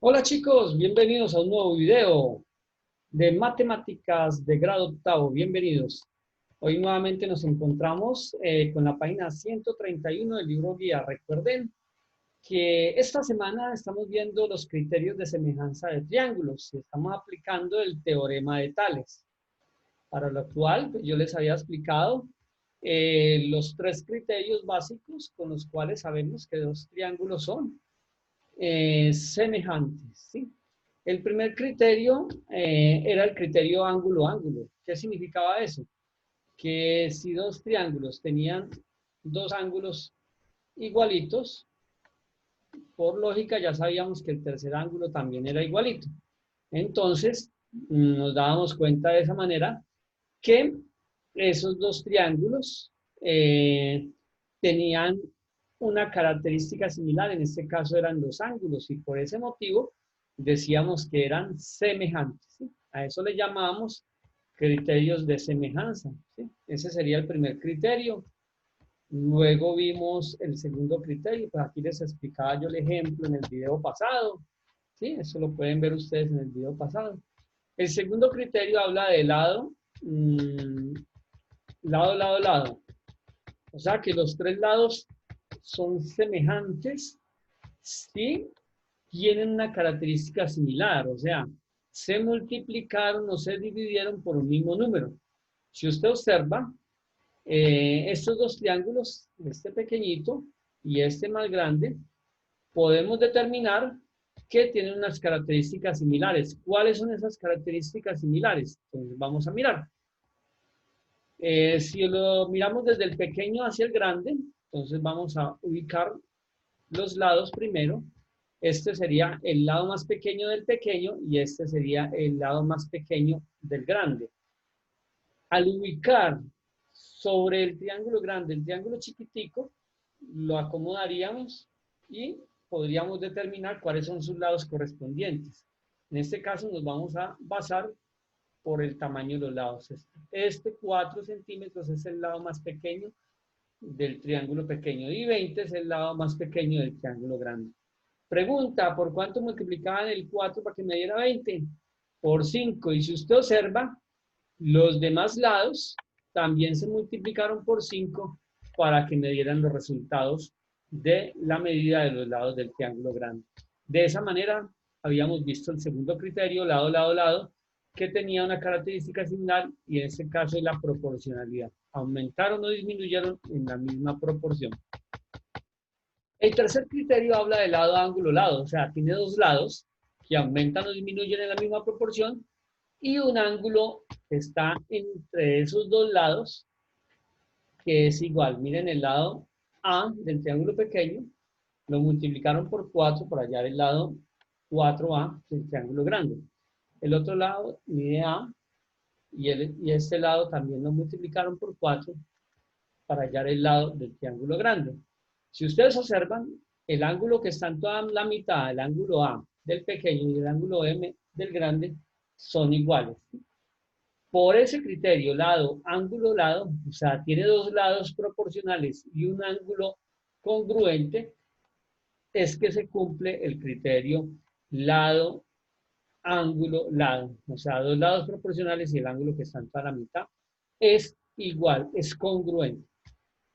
Hola chicos, bienvenidos a un nuevo video de matemáticas de grado octavo. Bienvenidos. Hoy nuevamente nos encontramos con la página 131 del libro guía. Recuerden que esta semana estamos viendo los criterios de semejanza de triángulos y estamos aplicando el teorema de Tales. Para lo cual, pues, yo les había explicado los tres criterios básicos con los cuales sabemos que dos triángulos son semejantes, ¿sí? El primer criterio era el criterio ángulo-ángulo. ¿Qué significaba eso? Que si dos triángulos tenían dos ángulos igualitos, por lógica ya sabíamos que el tercer ángulo también era igualito. Entonces, nos dábamos cuenta de esa manera que esos dos triángulos tenían una característica similar, en este caso eran los ángulos, y por ese motivo decíamos que eran semejantes, ¿sí? A eso le llamamos criterios de semejanza, ¿sí? Ese sería el primer criterio. Luego vimos el segundo criterio, pues aquí les explicaba yo el ejemplo en el video pasado, ¿sí? Eso lo pueden ver ustedes en el video pasado. El segundo criterio habla de lado, lado, lado, lado. O sea que los tres lados son semejantes si tienen una característica similar. O sea, se multiplicaron o se dividieron por un mismo número. Si usted observa, estos dos triángulos, este pequeñito y este más grande, podemos determinar que tienen unas características similares. ¿Cuáles son esas características similares? Entonces vamos a mirar. Si lo miramos desde el pequeño hacia el grande, entonces vamos a ubicar los lados primero. Este sería el lado más pequeño del pequeño y este sería el lado más pequeño del grande. Al ubicar sobre el triángulo grande el triángulo chiquitico, lo acomodaríamos y podríamos determinar cuáles son sus lados correspondientes. En este caso nos vamos a basar por el tamaño de los lados. Este 4 centímetros es el lado más pequeño del triángulo pequeño y 20 es el lado más pequeño del triángulo grande. Pregunta, ¿por cuánto multiplicaban el 4 para que me diera 20? Por 5. Y si usted observa, los demás lados también se multiplicaron por 5 para que me dieran los resultados de la medida de los lados del triángulo grande. De esa manera, habíamos visto el segundo criterio, lado, lado, lado, que tenía una característica similar y en este caso es la proporcionalidad. Aumentaron o disminuyeron en la misma proporción. El tercer criterio habla de lado, ángulo, lado. O sea, tiene dos lados que aumentan o disminuyen en la misma proporción y un ángulo que está entre esos dos lados que es igual. Miren el lado A del triángulo pequeño, lo multiplicaron por 4 para hallar el lado 4A del triángulo grande. El otro lado mide A y este lado también lo multiplicaron por 4 para hallar el lado del triángulo grande. Si ustedes observan, el ángulo que está en toda la mitad, el ángulo A del pequeño y el ángulo M del grande, son iguales. Por ese criterio, lado, ángulo, lado, o sea, tiene dos lados proporcionales y un ángulo congruente, es que se cumple el criterio lado, ángulo, lado. O sea, dos lados proporcionales y el ángulo que está en toda la mitad es igual, es congruente.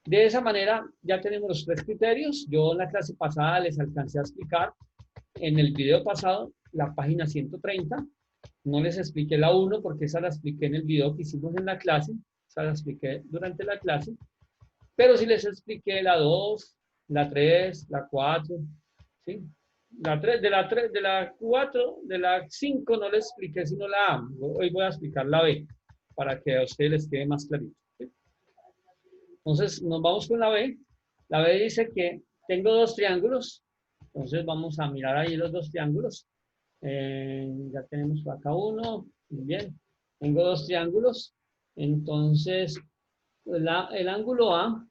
De esa manera ya tenemos los tres criterios. Yo en la clase pasada les alcancé a explicar en el video pasado la página 130. No les expliqué la 1 porque esa la expliqué en el video que hicimos en la clase. Esa la expliqué durante la clase. Pero sí les expliqué la 2, la 3, la 4. ¿Sí? La 3, de la 4, de la 5 no les expliqué sino la A. Hoy voy a explicar la B para que a ustedes les quede más clarito. ¿Sí? Entonces, nos vamos con la B. La B dice que tengo dos triángulos. Entonces, vamos a mirar ahí los dos triángulos. Ya tenemos acá uno. Muy bien. Tengo dos triángulos. Entonces, el ángulo A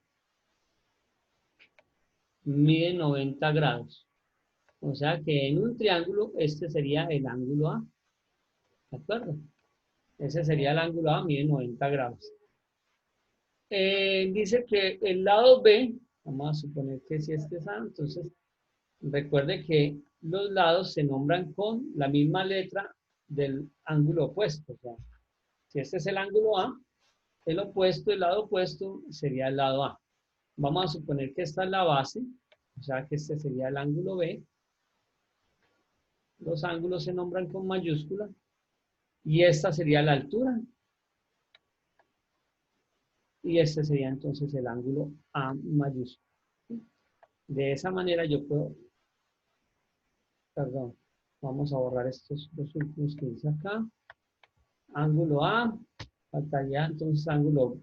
mide 90 grados. O sea que en un triángulo, este sería el ángulo A. ¿De acuerdo? Ese sería el ángulo A, mide 90 grados. Dice que el lado B, vamos a suponer que si este es A, entonces recuerde que los lados se nombran con la misma letra del ángulo opuesto. O sea, si este es el ángulo A, el opuesto, el lado opuesto sería el lado A. Vamos a suponer que esta es la base, o sea que este sería el ángulo B. Los ángulos se nombran con mayúscula y esta sería la altura. Y este sería entonces el ángulo A mayúscula. De esa manera yo puedo, perdón, vamos a borrar estos dos últimos que dice acá. Ángulo A, faltaría entonces ángulo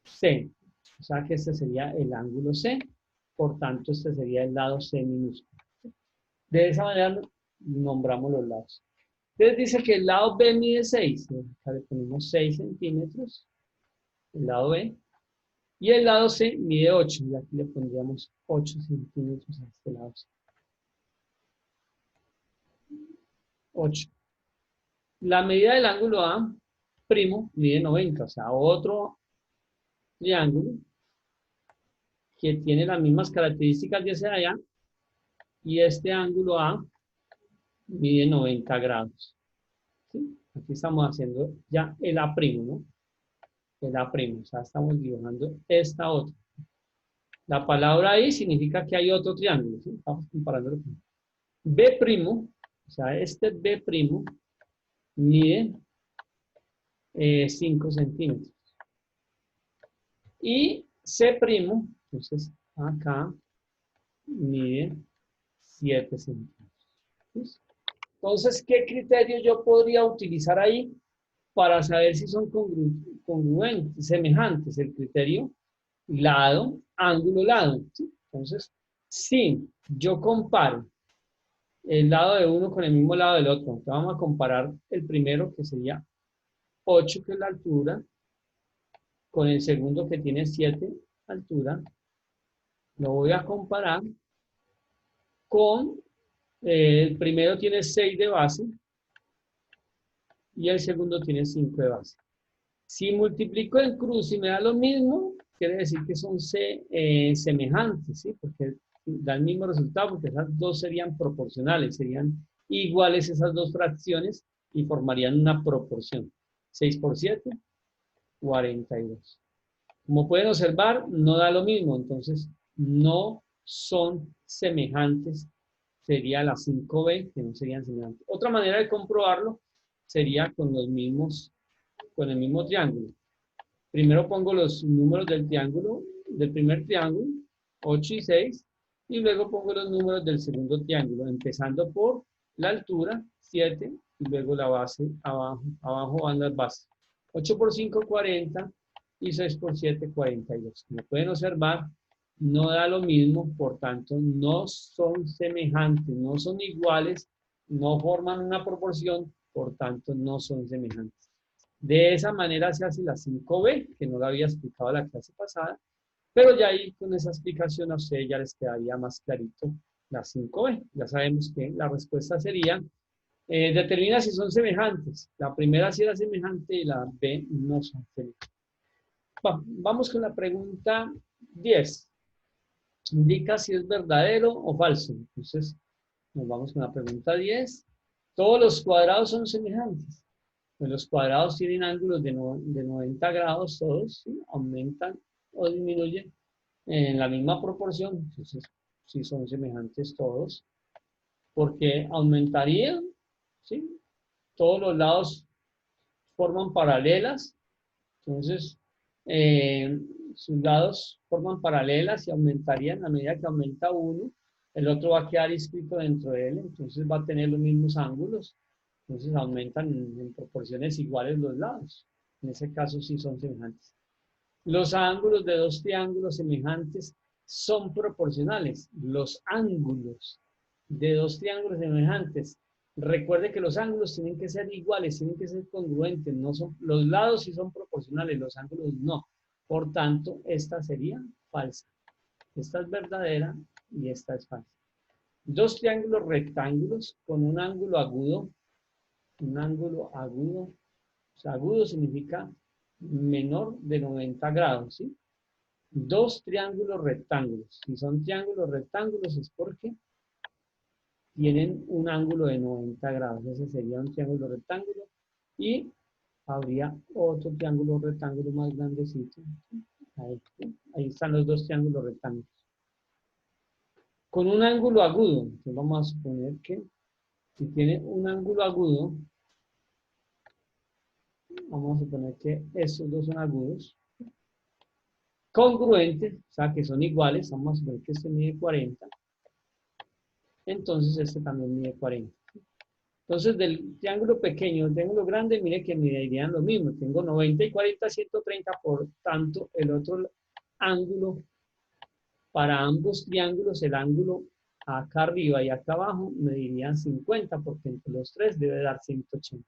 C. O sea que este sería el ángulo C, por tanto este sería el lado C minúsculo. De esa manera nombramos los lados. Entonces dice que el lado B mide 6. Acá le ponemos 6 centímetros, el lado B. Y el lado C mide 8. Y aquí le pondríamos 8 centímetros a este lado C. 8. La medida del ángulo A' mide 90. O sea, otro triángulo que tiene las mismas características de ese de allá. Y este ángulo A mide 90 grados. ¿Sí? Aquí estamos haciendo ya el A', ¿no? El A', o sea, estamos dibujando esta otra. La palabra ahí significa que hay otro triángulo, ¿sí? Estamos comparándolo con B', o sea, este B' mide 5 centímetros. Y C', entonces acá mide 7 centímetros. ¿Sí? Entonces, ¿qué criterio yo podría utilizar ahí para saber si son congruentes, semejantes? El criterio lado, ángulo, lado. ¿Sí? Entonces, si yo comparo el lado de uno con el mismo lado del otro, entonces vamos a comparar el primero, que sería 8, que es la altura, con el segundo, que tiene 7 altura. Lo voy a comparar con el primero tiene 6 de base y el segundo tiene 5 de base. Si multiplico en cruz y me da lo mismo, quiere decir que son semejantes, ¿sí? Porque da el mismo resultado, porque esas dos serían proporcionales, serían iguales esas dos fracciones y formarían una proporción. 6 por 7, 42. Como pueden observar, no da lo mismo, entonces no son semejantes. Sería la 5B, que no serían semejantes. Otra manera de comprobarlo sería con los mismos, con el mismo triángulo. Primero pongo los números del triángulo, del primer triángulo, 8 y 6, y luego pongo los números del segundo triángulo, empezando por la altura, 7, y luego la base abajo. Abajo van las bases. 8 por 5, 40, y 6 por 7, 42. Como pueden observar, no da lo mismo, por tanto, no son semejantes, no son iguales, no forman una proporción, por tanto, no son semejantes. De esa manera se hace la 5B, que no la había explicado la clase pasada, pero ya ahí con esa explicación a ustedes ya les quedaría más clarito la 5B. Ya sabemos que la respuesta sería, determina si son semejantes. La primera sí era semejante y la B no son semejantes. Vamos con la pregunta 10. Indica si es verdadero o falso. Entonces, nos vamos con la pregunta 10. Todos los cuadrados son semejantes. Pues los cuadrados tienen ángulos de 90 grados, todos, ¿sí? Aumentan o disminuyen en la misma proporción. Entonces, si son semejantes todos, porque aumentarían, ¿sí? Todos los lados forman paralelas, entonces sus lados forman paralelas y aumentarían a medida que aumenta uno, el otro va a quedar inscrito dentro de él, entonces va a tener los mismos ángulos. Entonces aumentan en proporciones iguales los lados. En ese caso sí son semejantes. Los ángulos de dos triángulos semejantes son proporcionales. Los ángulos de dos triángulos semejantes. Recuerde que los ángulos tienen que ser iguales, tienen que ser congruentes. No son, los lados sí son proporcionales, los ángulos no. Por tanto, esta sería falsa. Esta es verdadera y esta es falsa. Dos triángulos rectángulos con un ángulo agudo. Un ángulo agudo. O sea, agudo significa menor de 90 grados, ¿sí? Dos triángulos rectángulos. Si son triángulos rectángulos es porque tienen un ángulo de 90 grados. Ese sería un triángulo rectángulo. Y habría otro triángulo rectángulo más grandecito. Ahí, ¿sí? Ahí están los dos triángulos rectángulos. Con un ángulo agudo. Entonces vamos a suponer que si tiene un ángulo agudo, vamos a suponer que estos dos son agudos. Congruentes, o sea que son iguales. Vamos a suponer que este mide 40. Entonces este también mide 40. Entonces, del triángulo pequeño al triángulo grande, mire que medirían lo mismo. Tengo 90 y 40, 130, por tanto, el otro ángulo para ambos triángulos, el ángulo acá arriba y acá abajo, medirían 50, porque entre los tres debe dar 180.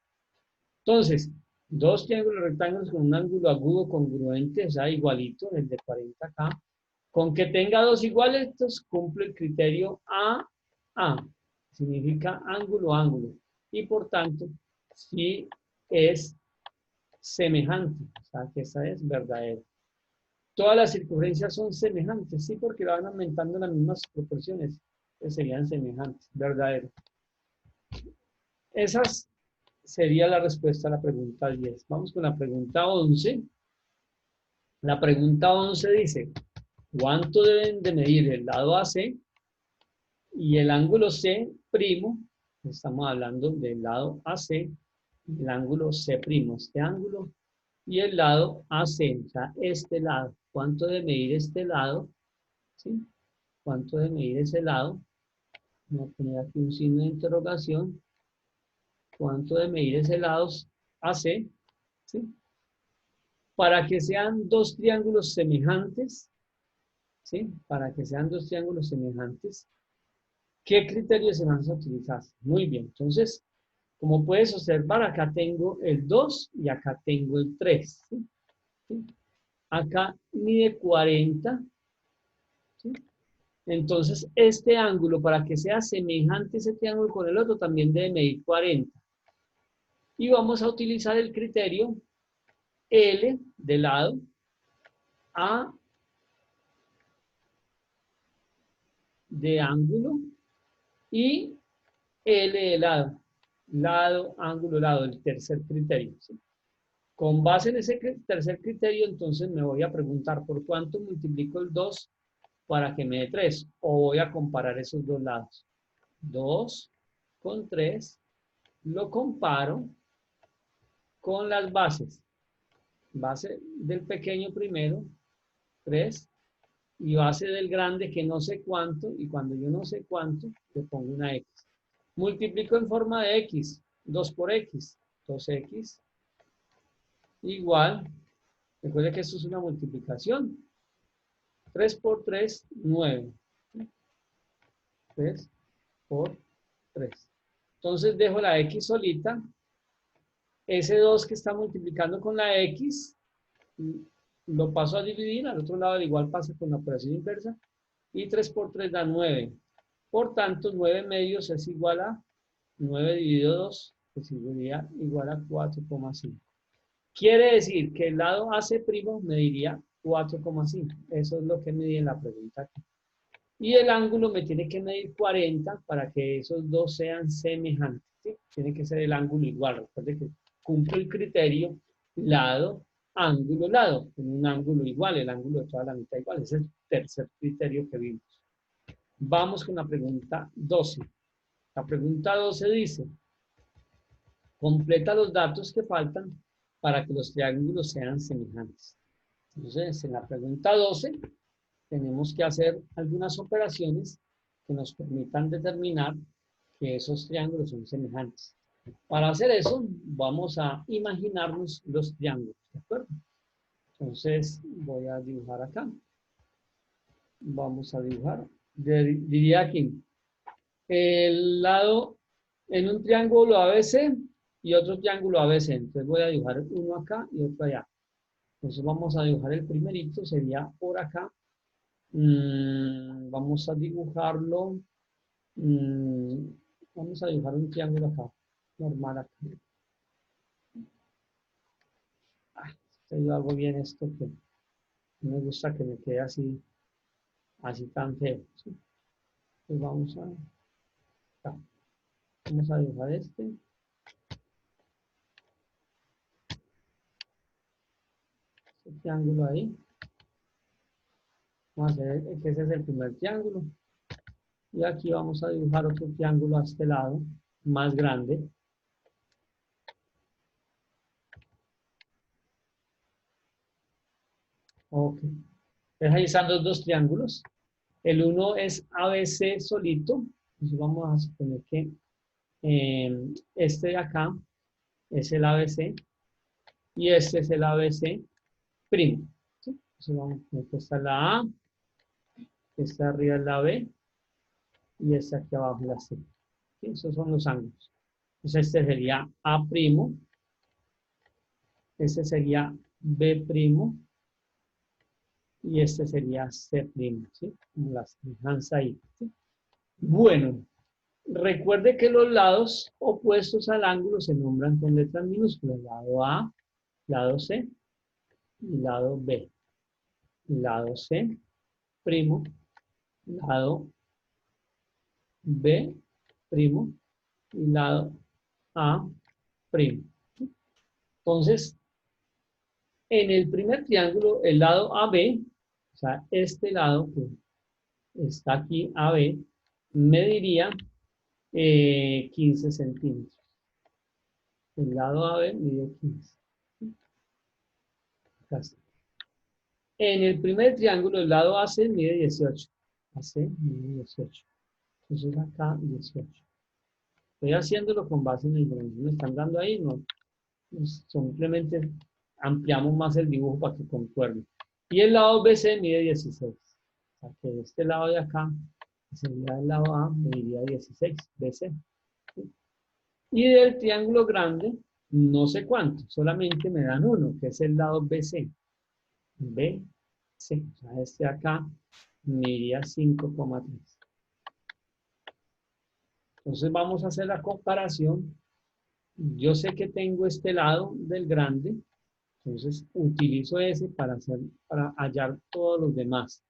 Entonces, dos triángulos rectángulos con un ángulo agudo congruente, o sea, igualito, el de 40 acá, con que tenga dos iguales, cumple el criterio A. Significa ángulo, ángulo. Y por tanto, si es semejante, o sea, que esa es verdadera. Todas las circunferencias son semejantes, sí, porque van aumentando las mismas proporciones, que serían semejantes, verdadero. Esas sería la respuesta a la pregunta 10. Vamos con la pregunta 11. La pregunta 11 dice, ¿cuánto deben de medir el lado AC y el ángulo C'? Estamos hablando del lado AC, el ángulo C', este ángulo, y el lado AC, o sea, este lado. ¿Cuánto debe medir este lado? ¿Sí? ¿Cuánto debe medir ese lado? Voy a poner aquí un signo de interrogación. ¿Cuánto debe medir ese lado AC? ¿Sí? Para que sean dos triángulos semejantes, ¿sí? Para que sean dos triángulos semejantes, ¿qué criterios se van a utilizar? Muy bien, entonces, como puedes observar, acá tengo el 2 y acá tengo el 3. ¿Sí? ¿Sí? Acá mide 40. ¿Sí? Entonces, este ángulo, para que sea semejante ese triángulo con el otro, también debe medir 40. Y vamos a utilizar el criterio L de lado, A de ángulo y L de lado. Lado, ángulo, lado, el tercer criterio. ¿Sí? Con base en ese tercer criterio, entonces me voy a preguntar por cuánto multiplico el 2 para que me dé 3. O voy a comparar esos dos lados. 2 con 3. Lo comparo con las bases. Base del pequeño primero, 3. Y base del grande que no sé cuánto. Y cuando yo no sé cuánto, le pongo una X. Multiplico en forma de X. 2 por X. 2X igual. Recuerde que esto es una multiplicación. 3 por 3, 9. 3 por 3. Entonces dejo la X solita. Ese 2 que está multiplicando con la X, lo paso a dividir. Al otro lado, al igual pasa con la operación inversa. Y 3 por 3 da 9. Por tanto, 9 medios es igual a 9 dividido 2, que sería igual a 4,5. Quiere decir que el lado AC' me diría 4,5. Eso es lo que me di en la pregunta aquí. Y el ángulo me tiene que medir 40 para que esos dos sean semejantes. ¿Sí? Tiene que ser el ángulo igual. Recuerde que cumple el criterio lado, ángulo, lado. En un ángulo igual, el ángulo de toda la mitad igual. Ese es el tercer criterio que vimos. Vamos con la pregunta 12. La pregunta 12 dice, completa los datos que faltan para que los triángulos sean semejantes. Entonces, en la pregunta 12 tenemos que hacer algunas operaciones que nos permitan determinar que esos triángulos son semejantes. Para hacer eso, vamos a imaginarnos los triángulos, ¿de acuerdo? Entonces, voy a dibujar acá. Vamos a dibujar. Diría aquí, el lado en un triángulo ABC y otro triángulo ABC. Entonces voy a dibujar uno acá y otro allá. Entonces vamos a dibujar el primerito, sería por acá. Vamos a dibujarlo. Vamos a dibujar un triángulo acá, normal acá. Yo hago bien esto que no me gusta que me quede así tan feo. ¿Sí? Pues vamos a Acá. Vamos a dibujar este. Este triángulo ahí. Vamos a hacer que ese es el primer triángulo. Y aquí vamos a dibujar otro triángulo a este lado, más grande. Ok. Entonces ahí están los dos triángulos. El uno es ABC solito. Entonces vamos a suponer que este de acá es el ABC y este es el ABC primo. ¿Sí? Entonces vamos a poner que esta es la A, esta arriba es la B y esta aquí abajo es la C. ¿Sí? Esos son los ángulos. Entonces este sería A primo, este sería B primo y este sería C primo. ¿Sí? Como la semejanza ahí. ¿Sí? Bueno, recuerde que los lados opuestos al ángulo se nombran con letras minúsculas. Lado A, lado C y lado B. Lado C primo, lado B primo y lado A primo. Entonces, en el primer triángulo, el lado AB, o sea, este lado que está aquí, AB, mediría 15 centímetros. El lado AB mide 15. Acá está. En el primer triángulo, el lado AC mide 18. AC mide 18. Entonces acá 18. Estoy haciéndolo con base en la información que me están dando ahí, no, simplemente ampliamos más el dibujo para que concuerde. Y el lado BC mide 16. O sea que este lado de acá, que sería el lado A, mediría 16, BC. ¿Sí? Y del triángulo grande, no sé cuánto, solamente me dan uno, que es el lado BC. BC, o sea, este de acá mediría 5,3. Entonces vamos a hacer la comparación. Yo sé que tengo este lado del grande, entonces utilizo ese para hallar todos los demás.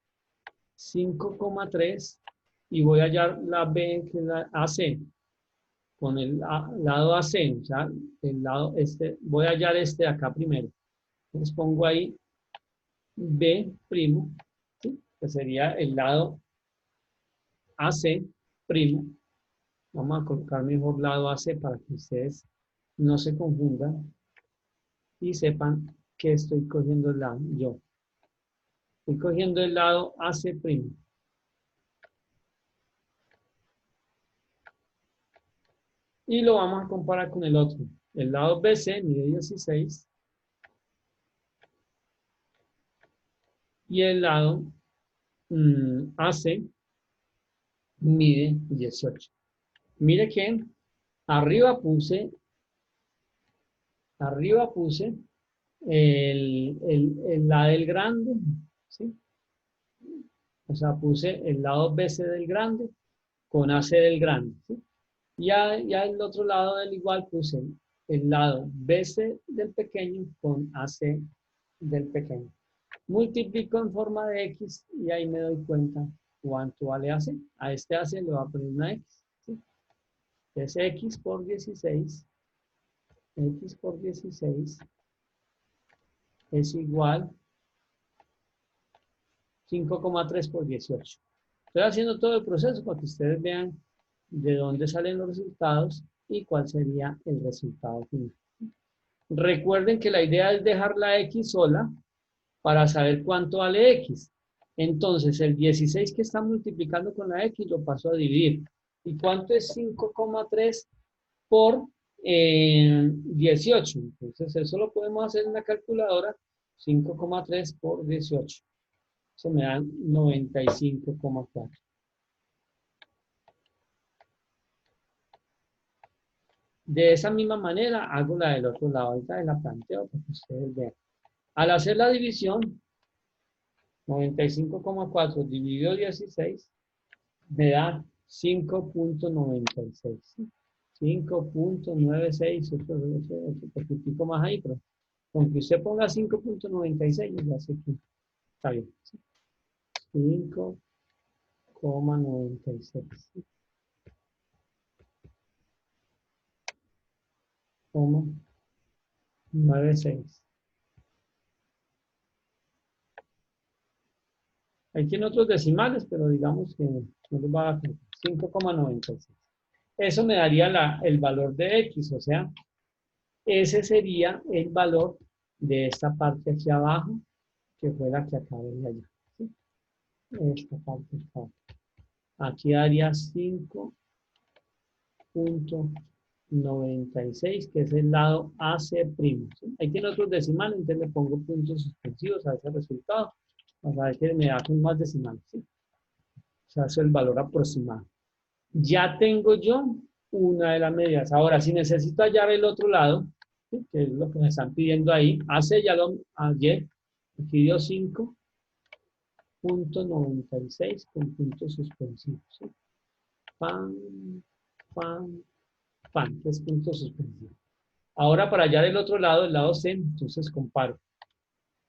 5,3 y voy a hallar la B, que es la AC, con el lado AC, o sea, el lado este, voy a hallar este de acá primero. Entonces pongo ahí B primo, ¿sí? Que sería el lado AC primo. Vamos a colocar mejor lado AC para que ustedes no se confundan y sepan que estoy cogiendo el lado yo. Estoy cogiendo el lado AC primo. Y lo vamos a comparar con el otro. El lado BC mide 16 y el lado AC mide 18. Mire que arriba puse la del grande, ¿sí? O sea, puse el lado BC del grande con AC del grande, ¿sí? Ya el otro lado del igual puse el lado BC del pequeño con AC del pequeño. Multiplico en forma de X y ahí me doy cuenta cuánto vale AC. A este AC le voy a poner una X. ¿Sí? Es X por 16. X por 16 es igual 5,3 por 18. Estoy haciendo todo el proceso para que ustedes vean de dónde salen los resultados y cuál sería el resultado final. Recuerden que la idea es dejar la X sola para saber cuánto vale X. Entonces, el 16 que está multiplicando con la X lo paso a dividir. ¿Y cuánto es 5,3 por 18? Entonces, eso lo podemos hacer en la calculadora. 5,3 por 18. Eso me da 95,4. De esa misma manera hago la del otro lado. Ahorita la planteo para que ustedes vean. Al hacer la división, 95,4 dividido 16 me da 5,96. 5,96, otro poquitico más ahí, pero con que usted ponga 5,96, ya sé que está bien. 5,96. 5,96. Ahí tiene otros decimales, pero digamos que no les va a dar 5,96. Eso me daría el valor de X, o sea, ese sería el valor de esta parte aquí abajo, que fue la que acabé de allá. ¿Sí? Esta parte está. Aquí daría 5,96, que es el lado AC'. ¿Sí? Ahí tiene otros decimales, entonces le pongo puntos suspensivos a ese resultado. Vamos a ver que me da con más decimales. ¿Sí? O sea, eso es el valor aproximado. Ya tengo yo una de las medidas. Ahora, si necesito hallar el otro lado, ¿sí? Que es lo que me están pidiendo ahí, AC ya lo hallé, aquí dio 5,96 con puntos suspensivos. ¿Sí? Pan, pan, pan, 3 puntos suspensivos. Ahora para hallar el otro lado, el lado C, entonces comparo.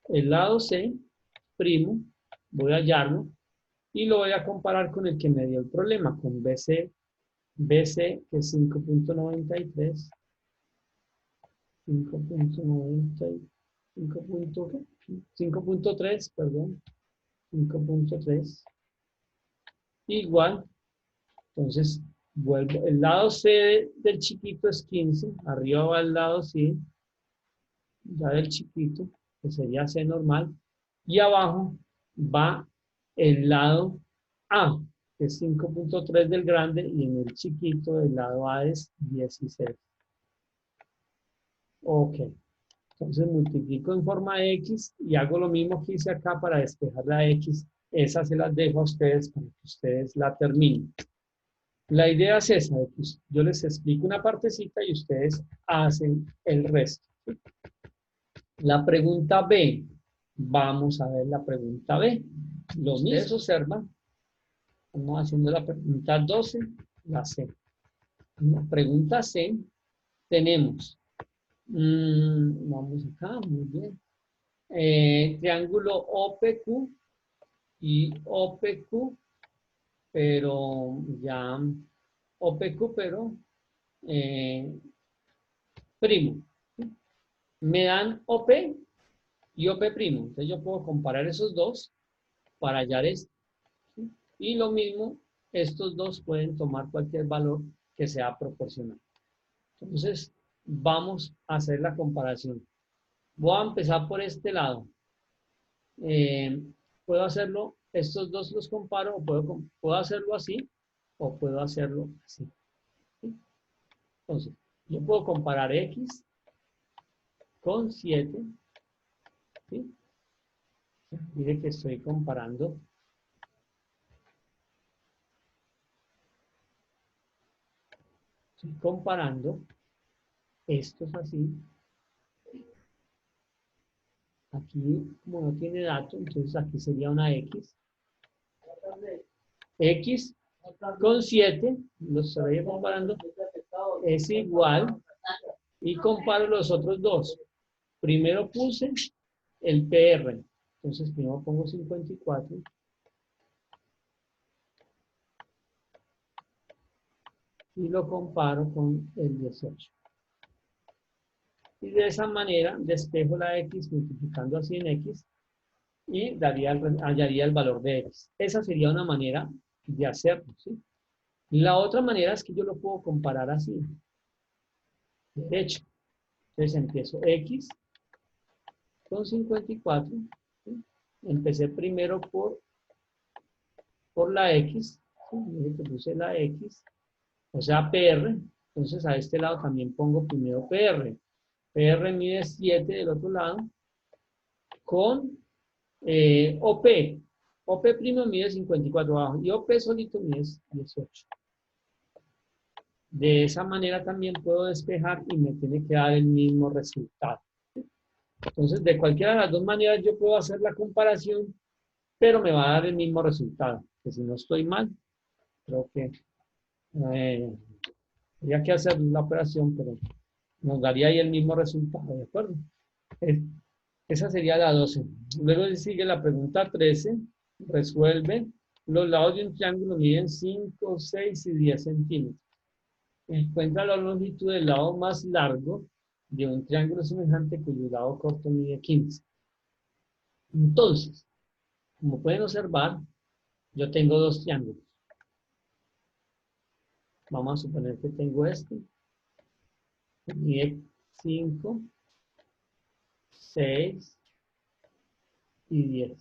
El lado C, primo, voy a hallarlo y lo voy a comparar con el que me dio el problema, con BC, que es 5,93, 5,3, perdón, 5,3, igual, entonces vuelvo, el lado C del chiquito es 15, arriba va el lado C, ya del chiquito, que sería C normal, y abajo va el lado A, que es 5,3 del grande, y en el chiquito el lado A es 16. Ok. Entonces multiplico en forma de X y hago lo mismo que hice acá para despejar la X. Esas se las dejo a ustedes para que ustedes la terminen. La idea es esa, de que yo les explico una partecita y ustedes hacen el resto. La pregunta B. Vamos a ver la pregunta B. Lo mismo. Ustedes observan. Estamos haciendo la pregunta 12, la C. En la pregunta C tenemos, vamos acá, muy bien. Triángulo OPQ y OPQ, pero ya OPQ, pero primo. Me dan OP y OP primo. Entonces yo puedo comparar esos dos para hallar esto. ¿Sí? Y lo mismo, estos dos pueden tomar cualquier valor que sea proporcional. Entonces, vamos a hacer la comparación. Voy a empezar por este lado. Puedo hacerlo, estos dos los comparo, o puedo hacerlo así, o puedo hacerlo así. ¿Sí? Entonces, yo puedo comparar X con 7. ¿Sí? Mire que estoy comparando. Estoy comparando estos así. Aquí, como no tiene dato, entonces aquí sería una X. X con 7, los estoy comparando, es igual, y comparo los otros dos. Primero puse el PR, entonces primero pongo 54, y lo comparo con el 18. Y de esa manera despejo la X multiplicando así en X, y hallaría el valor de X. Esa sería una manera de hacerlo, ¿sí? La otra manera es que yo lo puedo comparar así. De hecho, entonces empiezo X con 54. ¿Sí? Empecé primero por la X. ¿Sí? Que puse la X. O sea, PR. Entonces a este lado también pongo primero PR. PR mide 7 del otro lado. Con OP. OP primo mide 54 abajo. Y OP solito mide 18. De esa manera también puedo despejar y me tiene que dar el mismo resultado. Entonces, de cualquiera de las dos maneras yo puedo hacer la comparación, pero me va a dar el mismo resultado. Que si no estoy mal, creo que habría que hacer la operación, pero nos daría ahí el mismo resultado, ¿de acuerdo? Esa sería la 12. Luego sigue la pregunta 13. Resuelve. Los lados de un triángulo miden 5, 6 y 10 centímetros. Encuentra la longitud del lado más largo de un triángulo semejante cuyo lado corto mide 15. Entonces, como pueden observar, yo tengo dos triángulos. Vamos a suponer que tengo este, que mide 5, 6 y 10.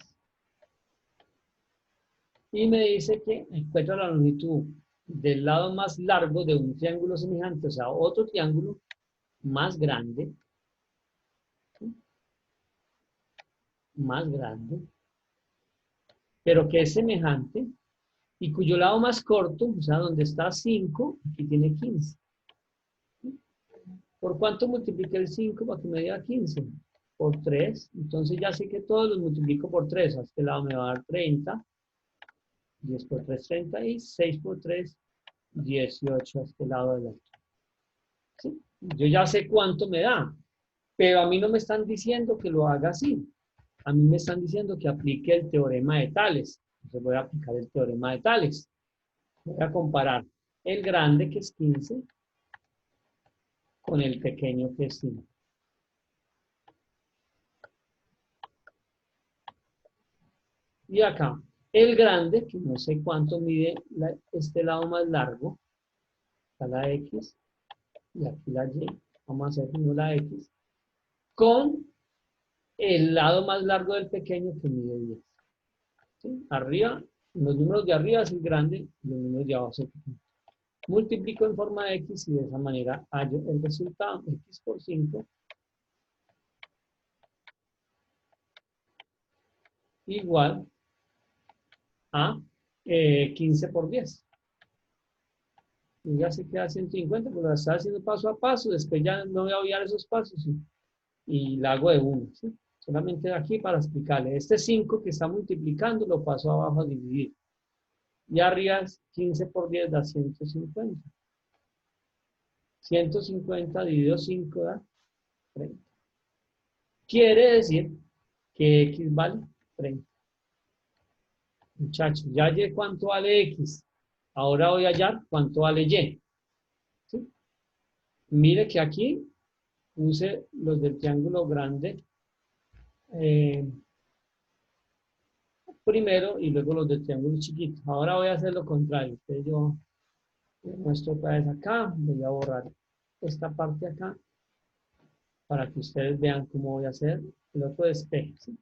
Y me dice que encuentra la longitud del lado más largo de un triángulo semejante, o sea, otro triángulo más grande, pero que es semejante y cuyo lado más corto, o sea, donde está 5, aquí tiene 15. ¿Por cuánto multipliqué el 5 para que me diera 15? Por 3. Entonces ya sé que todos los multiplico por 3. A este lado me va a dar 30. 10 por 3, 30. Y 6 por 3, 18 a este lado del alto. ¿Sí? Yo ya sé cuánto me da. Pero a mí no me están diciendo que lo haga así. A mí me están diciendo que aplique el teorema de Tales. Entonces voy a aplicar el teorema de Tales. Voy a comparar el grande, que es 15, con el pequeño, que es 5. Y acá, el grande, que no sé cuánto mide este lado más largo, está la X, y aquí la Y, vamos a hacer primero la X, con el lado más largo del pequeño, que mide 10. ¿Sí? Arriba, los números de arriba es el grande, y los números de abajo es el pequeño. Multiplico en forma de X y de esa manera hallo el resultado, X por 5, igual a 15 por 10. Y ya se queda 150, pero la está haciendo paso a paso, después ya no voy a obviar esos pasos y la hago de uno, ¿sí? Solamente aquí para explicarle. Este 5 que está multiplicando lo paso abajo a dividir. Y arriba 15 por 10 da 150. 150 dividido 5 da 30. Quiere decir que X vale 30. Muchachos, ya Y cuánto vale X. Ahora voy a hallar cuánto vale Y. ¿Sí? Mire que aquí puse los del triángulo grande primero y luego los del triángulo chiquito. Ahora voy a hacer lo contrario. Entonces yo muestro otra vez acá. Voy a borrar esta parte acá para que ustedes vean cómo voy a hacer el otro despeje. ¿Sí?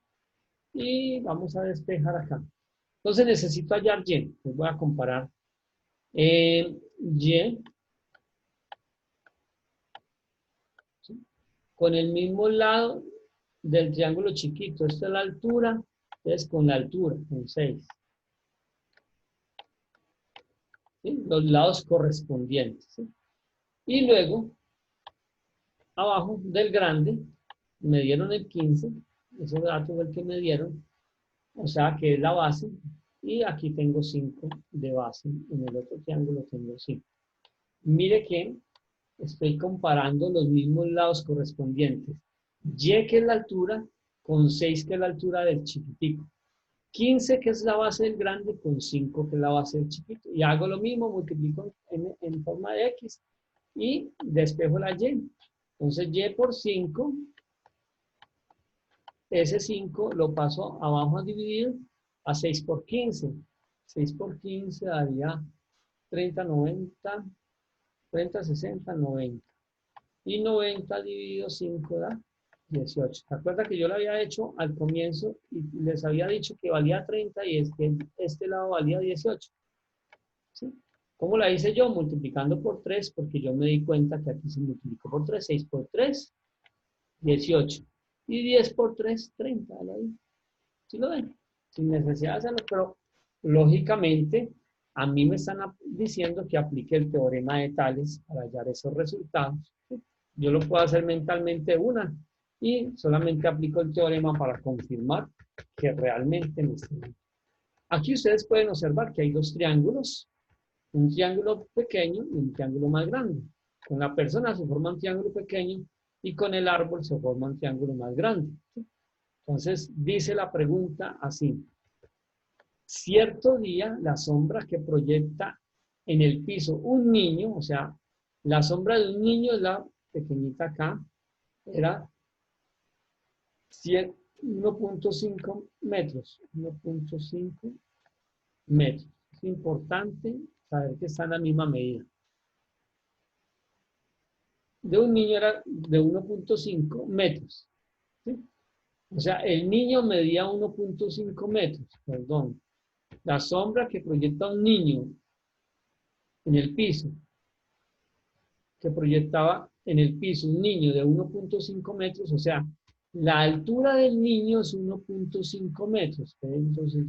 Y vamos a despejar acá. Entonces necesito hallar Y. Les voy a comparar Y, ¿sí?, con el mismo lado del triángulo chiquito. Esta es la altura. Entonces con la altura, con 6. ¿Sí? Los lados correspondientes. ¿Sí? Y luego, abajo del grande, me dieron el 15. Ese dato fue el que me dieron. O sea que es la base. Y aquí tengo 5 de base. En el otro triángulo tengo 5. Mire que estoy comparando los mismos lados correspondientes. Y, que es la altura, con 6, que es la altura del chiquitico. 15, que es la base del grande, con 5, que es la base del chiquito. Y hago lo mismo, multiplico en forma de X y despejo la Y. Entonces, Y por 5, ese 5 lo paso abajo a dividir a 6 por 15. 6 por 15 daría 30, 90, 30, 60, 90. Y 90 dividido 5 da 18. ¿Se acuerdan que yo lo había hecho al comienzo y les había dicho que valía 30 y es que este lado valía 18? ¿Sí? ¿Cómo la hice yo? Multiplicando por 3, porque yo me di cuenta que aquí se multiplicó por 3. 6 por 3, 18. Y 10 por 3, 30. ¿Sí lo ven? Sin necesidad de hacerlo, pero lógicamente a mí me están diciendo que aplique el teorema de Tales para hallar esos resultados. ¿Sí? Yo lo puedo hacer mentalmente una y solamente aplico el teorema para confirmar que realmente me está dando. Aquí ustedes pueden observar que hay dos triángulos, un triángulo pequeño y un triángulo más grande. Con la persona se forma un triángulo pequeño y con el árbol se forma un triángulo más grande. ¿Sí? Entonces, dice la pregunta así. Cierto día, la sombra que proyecta en el piso un niño, o sea, la sombra de un niño es la pequeñita acá, era 1.5 metros. 1.5 metros. Es importante saber que está en la misma medida. De un niño era de 1.5 metros. ¿Sí? O sea, el niño medía 1.5 metros, perdón. La sombra que proyecta un niño en el piso, que proyectaba en el piso un niño de 1.5 metros, o sea, la altura del niño es 1.5 metros. Entonces,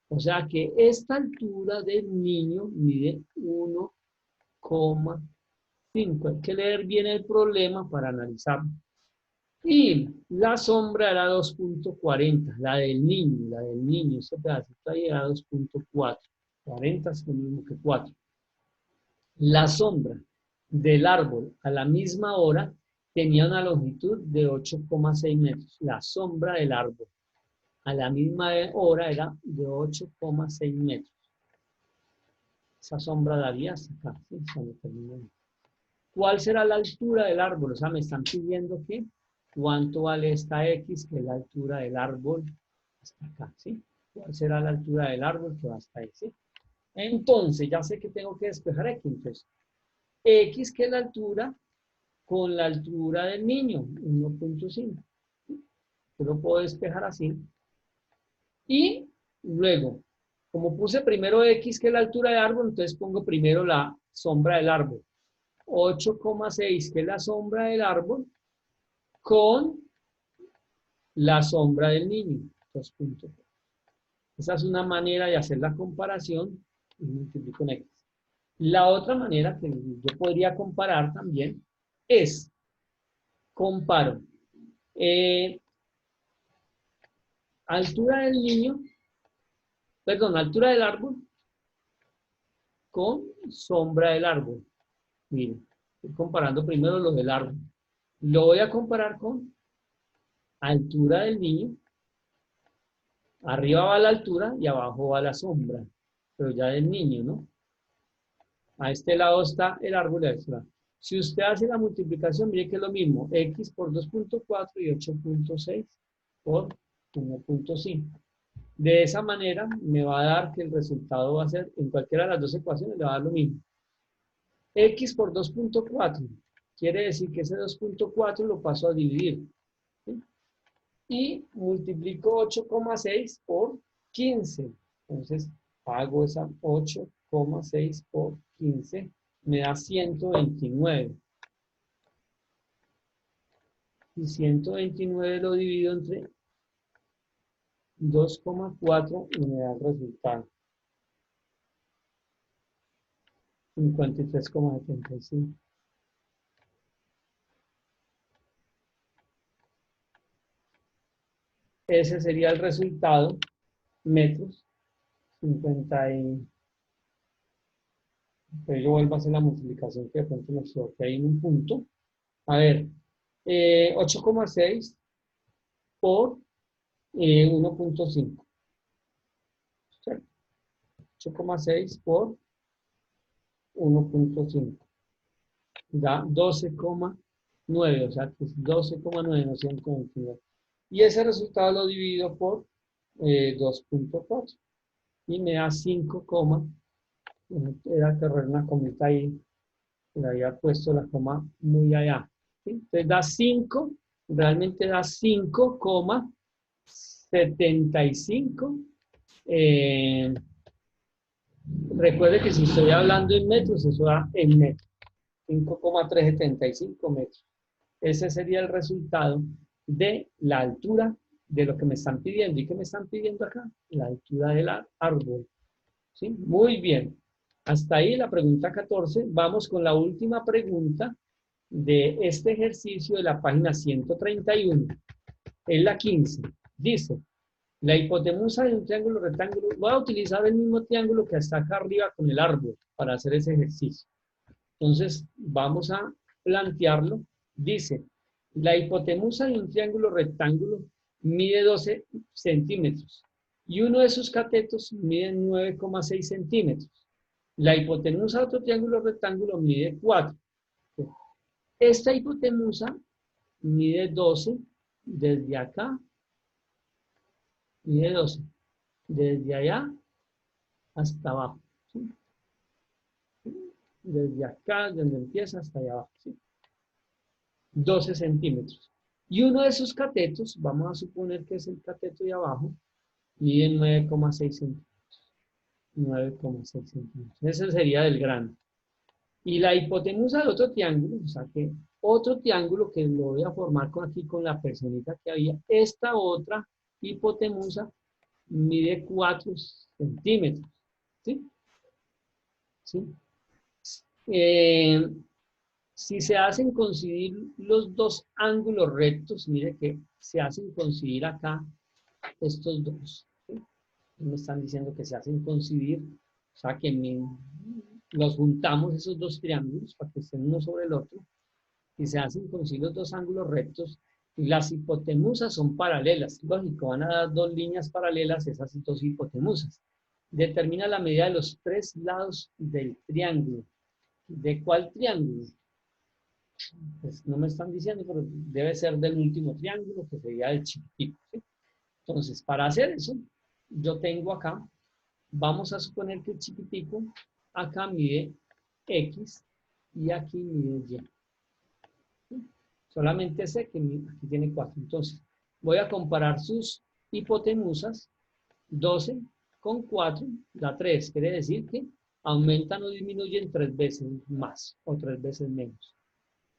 o sea que esta altura del niño mide 1,5. Hay que leer bien el problema para analizarlo. Y la sombra era 2.40, la del niño, ese pedacito ahí era 2.4. 40 es lo mismo que 4. La sombra del árbol a la misma hora tenía una longitud de 8,6 metros. La sombra del árbol a la misma hora era de 8,6 metros. Esa sombra daría hasta acá. ¿Sí? ¿Cuál será la altura del árbol? O sea, me están pidiendo que cuánto vale esta X, que es la altura del árbol hasta acá, ¿sí? ¿Cuál será la altura del árbol que va hasta ahí, ¿sí? Entonces, ya sé que tengo que despejar X. Entonces, X, que es la altura, con la altura del niño, 1.5. Yo lo puedo despejar así. Y luego, como puse primero X, que es la altura del árbol, entonces pongo primero la sombra del árbol. 8,6, que es la sombra del árbol, con la sombra del niño, 2.4. Esa es una manera de hacer la comparación y multiplico en X. La otra manera que yo podría comparar también es, comparo altura del niño, perdón, altura del árbol con sombra del árbol. Miren, estoy comparando primero lo del árbol. Lo voy a comparar con altura del niño. Arriba va la altura y abajo va la sombra, pero ya del niño, ¿no? A este lado está el árbol extra. Si usted hace la multiplicación, mire que es lo mismo. X por 2.4 y 8.6 por 1.5. De esa manera me va a dar que el resultado va a ser, en cualquiera de las dos ecuaciones le va a dar lo mismo. X por 2.4 quiere decir que ese 2.4 lo paso a dividir. ¿Sí? Y multiplico 8,6 por 15. Entonces hago esa 8,6 por 15, me da 129. Y 129 lo divido entre 2,4 y me da el resultado. 53,75. Ese sería el resultado, metros, 50 y... Pero yo vuelvo a hacer la multiplicación que de pronto me equivoqué ahí en un punto. A ver, 8,6 por 1.5. 8,6 por 1.5. Da 12,9, o sea que es 12,9, no 129. Y ese resultado lo divido por 2.4 y me da 5, era que error una comita ahí, le había puesto la coma muy allá. ¿Sí? Entonces da 5, realmente da 5,75. Recuerde que si estoy hablando en metros, eso da en metros. 5,375 metros. Ese sería el resultado de la altura de lo que me están pidiendo. ¿Y qué me están pidiendo acá? La altura del árbol. ¿Sí? Muy bien. Hasta ahí la pregunta 14. Vamos con la última pregunta de este ejercicio de la página 131. Es la 15. Dice, la hipotenusa de un triángulo rectángulo. Voy a utilizar el mismo triángulo que está acá arriba con el árbol para hacer ese ejercicio. Entonces, vamos a plantearlo. Dice, la hipotenusa de un triángulo rectángulo mide 12 centímetros y uno de sus catetos mide 9,6 centímetros. La hipotenusa de otro triángulo rectángulo mide 4. Esta hipotenusa mide 12 desde acá, mide 12 desde allá hasta abajo, ¿sí? Desde acá, donde empieza, hasta allá abajo, ¿sí? 12 centímetros. Y uno de esos catetos, vamos a suponer que es el cateto de abajo, mide 9,6 centímetros. 9,6 centímetros. Ese sería del grande. Y la hipotenusa del otro triángulo, o sea que otro triángulo que lo voy a formar con aquí con la personita que había, esta otra hipotenusa mide 4 centímetros. ¿Sí? ¿Sí? Si se hacen coincidir los dos ángulos rectos, mire que se hacen coincidir acá estos dos. ¿Sí? Me están diciendo que se hacen coincidir, o sea que los juntamos esos dos triángulos para que estén uno sobre el otro, y se hacen coincidir los dos ángulos rectos, y las hipotenusas son paralelas. Lógico, van a dar dos líneas paralelas esas dos hipotenusas. Determina la medida de los tres lados del triángulo. ¿De cuál triángulo? Pues no me están diciendo, pero debe ser del último triángulo, que sería el chiquitico, ¿sí? Entonces, para hacer eso, yo tengo acá, vamos a suponer que el chiquitico acá mide X y aquí mide Y. ¿Sí? Solamente sé que aquí tiene 4. Entonces, voy a comparar sus hipotenusas. 12 con 4 da 3. Quiere decir que aumentan o disminuyen 3 veces más o 3 veces menos.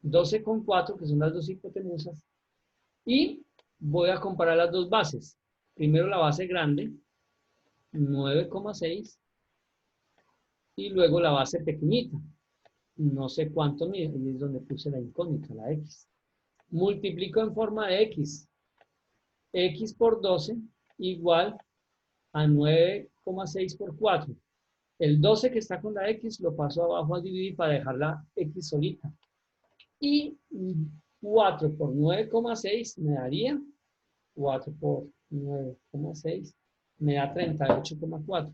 12 con 4, que son las dos hipotenusas, y voy a comparar las dos bases. Primero la base grande, 9,6, y luego la base pequeñita, no sé cuánto mide, y es donde puse la incógnita, la X. Multiplico en forma de X. X por 12 igual a 9,6 por 4. El 12 que está con la X lo paso abajo a dividir para dejar la X solita. Y 4 por 9,6 me daría 4 por 9,6 me da 38,4.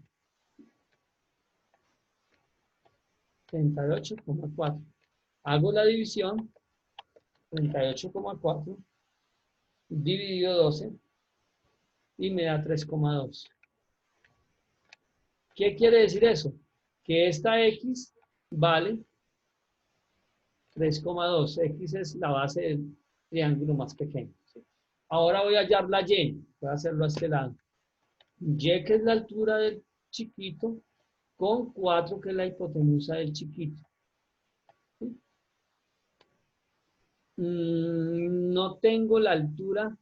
38,4. Hago la división, 38,4 dividido 12 y me da 3,2. ¿Qué quiere decir eso? Que esta X vale 3,2. X es la base del triángulo más pequeño, ¿sí? Ahora voy a hallar la Y. Voy a hacerlo a este lado. Y, que es la altura del chiquito, con 4, que es la hipotenusa del chiquito. ¿Sí? No tengo la altura,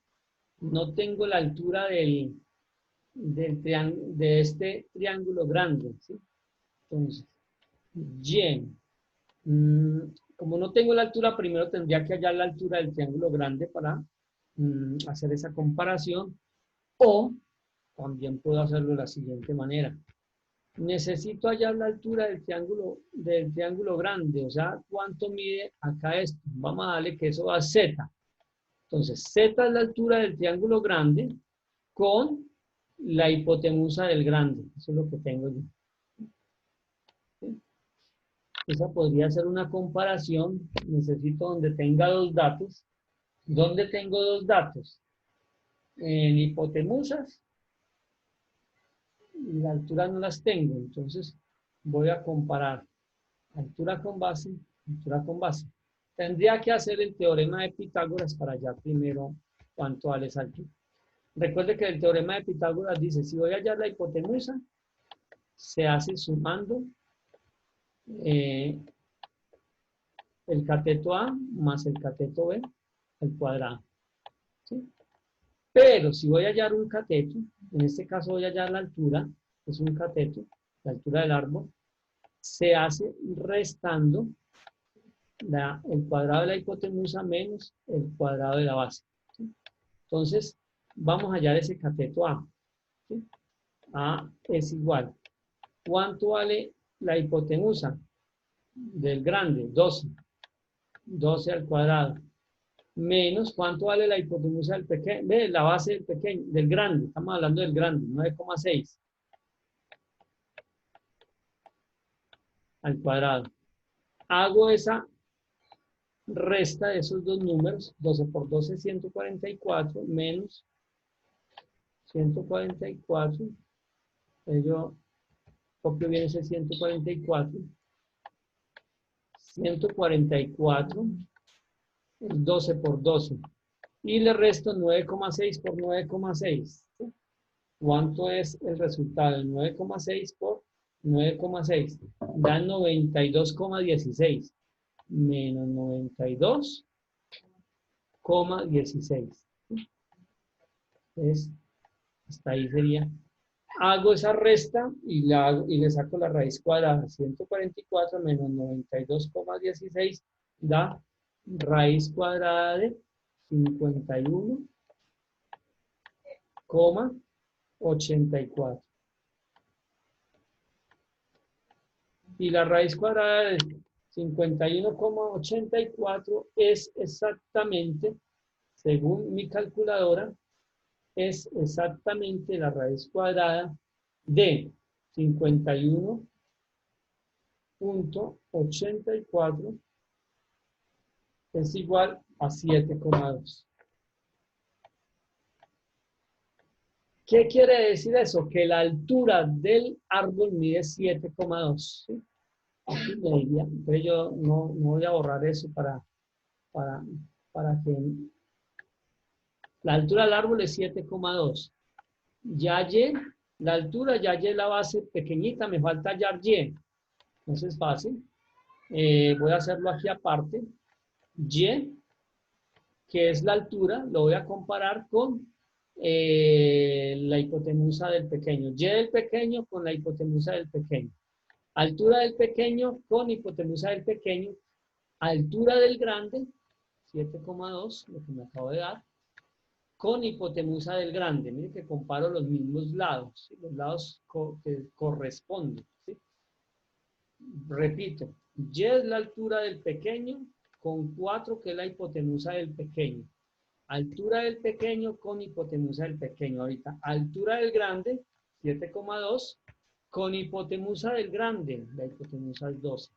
de este triángulo grande, ¿sí? Entonces, Y. Como no tengo la altura, primero tendría que hallar la altura del triángulo grande para hacer esa comparación, o también puedo hacerlo de la siguiente manera. Necesito hallar la altura del triángulo grande, o sea, ¿cuánto mide acá esto? Vamos a darle que eso va a Z. Entonces, Z es la altura del triángulo grande con la hipotenusa del grande. Eso es lo que tengo yo. ¿Sí? Esa podría ser una comparación. Necesito donde tenga dos datos. ¿Dónde tengo dos datos? En hipotenusas, y la altura no las tengo. Entonces, voy a comparar altura con base, altura con base. Tendría que hacer el teorema de Pitágoras para hallar primero cuánto vale esa altura. Recuerde que el teorema de Pitágoras dice, si voy a hallar la hipotenusa, se hace sumando el cateto A más el cateto B al cuadrado. ¿Sí? Pero si voy a hallar un cateto, en este caso voy a hallar la altura, es un cateto, la altura del árbol, se hace restando el cuadrado de la hipotenusa menos el cuadrado de la base. ¿Sí? Entonces, vamos a hallar ese cateto A. ¿Sí? A es igual. ¿Cuánto vale la hipotenusa del grande? 12. 12 al cuadrado. Menos, ¿cuánto vale la hipotenusa del pequeño? Ve, la base del pequeño, del grande. Estamos hablando del grande, 9,6 al cuadrado. Hago esa resta de esos dos números, 12 por 12 es 144, menos 144, yo copio bien ese 144, 144 es 12 por 12, y le resto 9,6 por 9,6. ¿Cuánto es el resultado? El 9,6 por 9,6 da 92,16 menos 92,16. Entonces, hasta ahí sería. Hago esa resta y le saco la raíz cuadrada. 144 menos 92,16 da raíz cuadrada de 51,84. Y la raíz cuadrada de 51,84 es exactamente, según mi calculadora, es exactamente la raíz cuadrada de 51,84 es igual a 7,2. ¿Qué quiere decir eso? Que la altura del árbol mide 7,2. ¿Sí? Entonces yo no voy a borrar eso para que la altura del árbol es 7,2. Ya Y, la altura, ya Y la base pequeñita, me falta hallar Y. Entonces es fácil. Voy a hacerlo aquí aparte. Y, que es la altura, lo voy a comparar con la hipotenusa del pequeño. Y del pequeño con la hipotenusa del pequeño. Altura del pequeño con hipotenusa del pequeño. Altura del grande, 7,2, lo que me acabo de dar, con hipotenusa del grande. Miren que comparo los mismos lados, ¿sí? Los lados que corresponden. ¿Sí? Repito, Y es la altura del pequeño con 4, que es la hipotenusa del pequeño. Altura del pequeño con hipotenusa del pequeño. Ahorita, altura del grande, 7,2, con hipotenusa del grande, la hipotenusa es 12.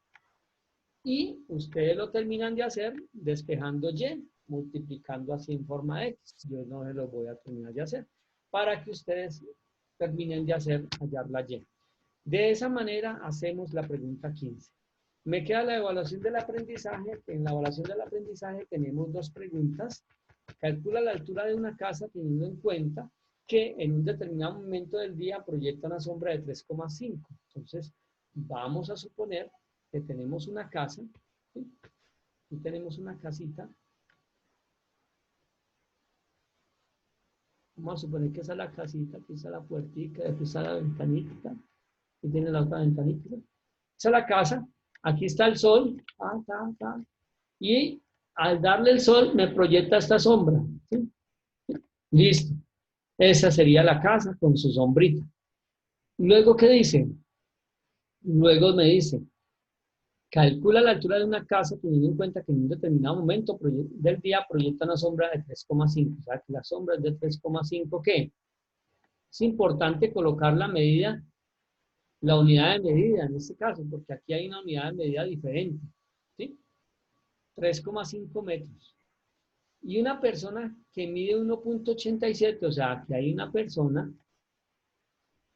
Y ustedes lo terminan de hacer despejando Y, multiplicando así en forma de X. Yo no se lo voy a terminar de hacer, para que ustedes terminen de hallar la Y. De esa manera hacemos la pregunta 15. Me queda la evaluación del aprendizaje. En la evaluación del aprendizaje tenemos dos preguntas. Calcula la altura de una casa teniendo en cuenta que en un determinado momento del día proyecta una sombra de 3,5. Entonces, vamos a suponer que tenemos una casa. ¿Sí? Aquí tenemos una casita. Vamos a suponer que esa es la casita, aquí está la puertica, aquí está la ventanita, aquí tiene la otra ventanita. Esa es la casa, aquí está el sol, y al darle el sol me proyecta esta sombra. ¿Sí? Listo. Esa sería la casa con su sombrita. Luego, ¿qué dice? Luego me dice, calcula la altura de una casa teniendo en cuenta que en un determinado momento del día proyecta una sombra de 3,5. O sea, que la sombra es de 3,5, ¿qué? Es importante colocar la medida, la unidad de medida en este caso, porque aquí hay una unidad de medida diferente. ¿Sí? 3,5 metros. Y una persona que mide 1,87, o sea, que hay una persona,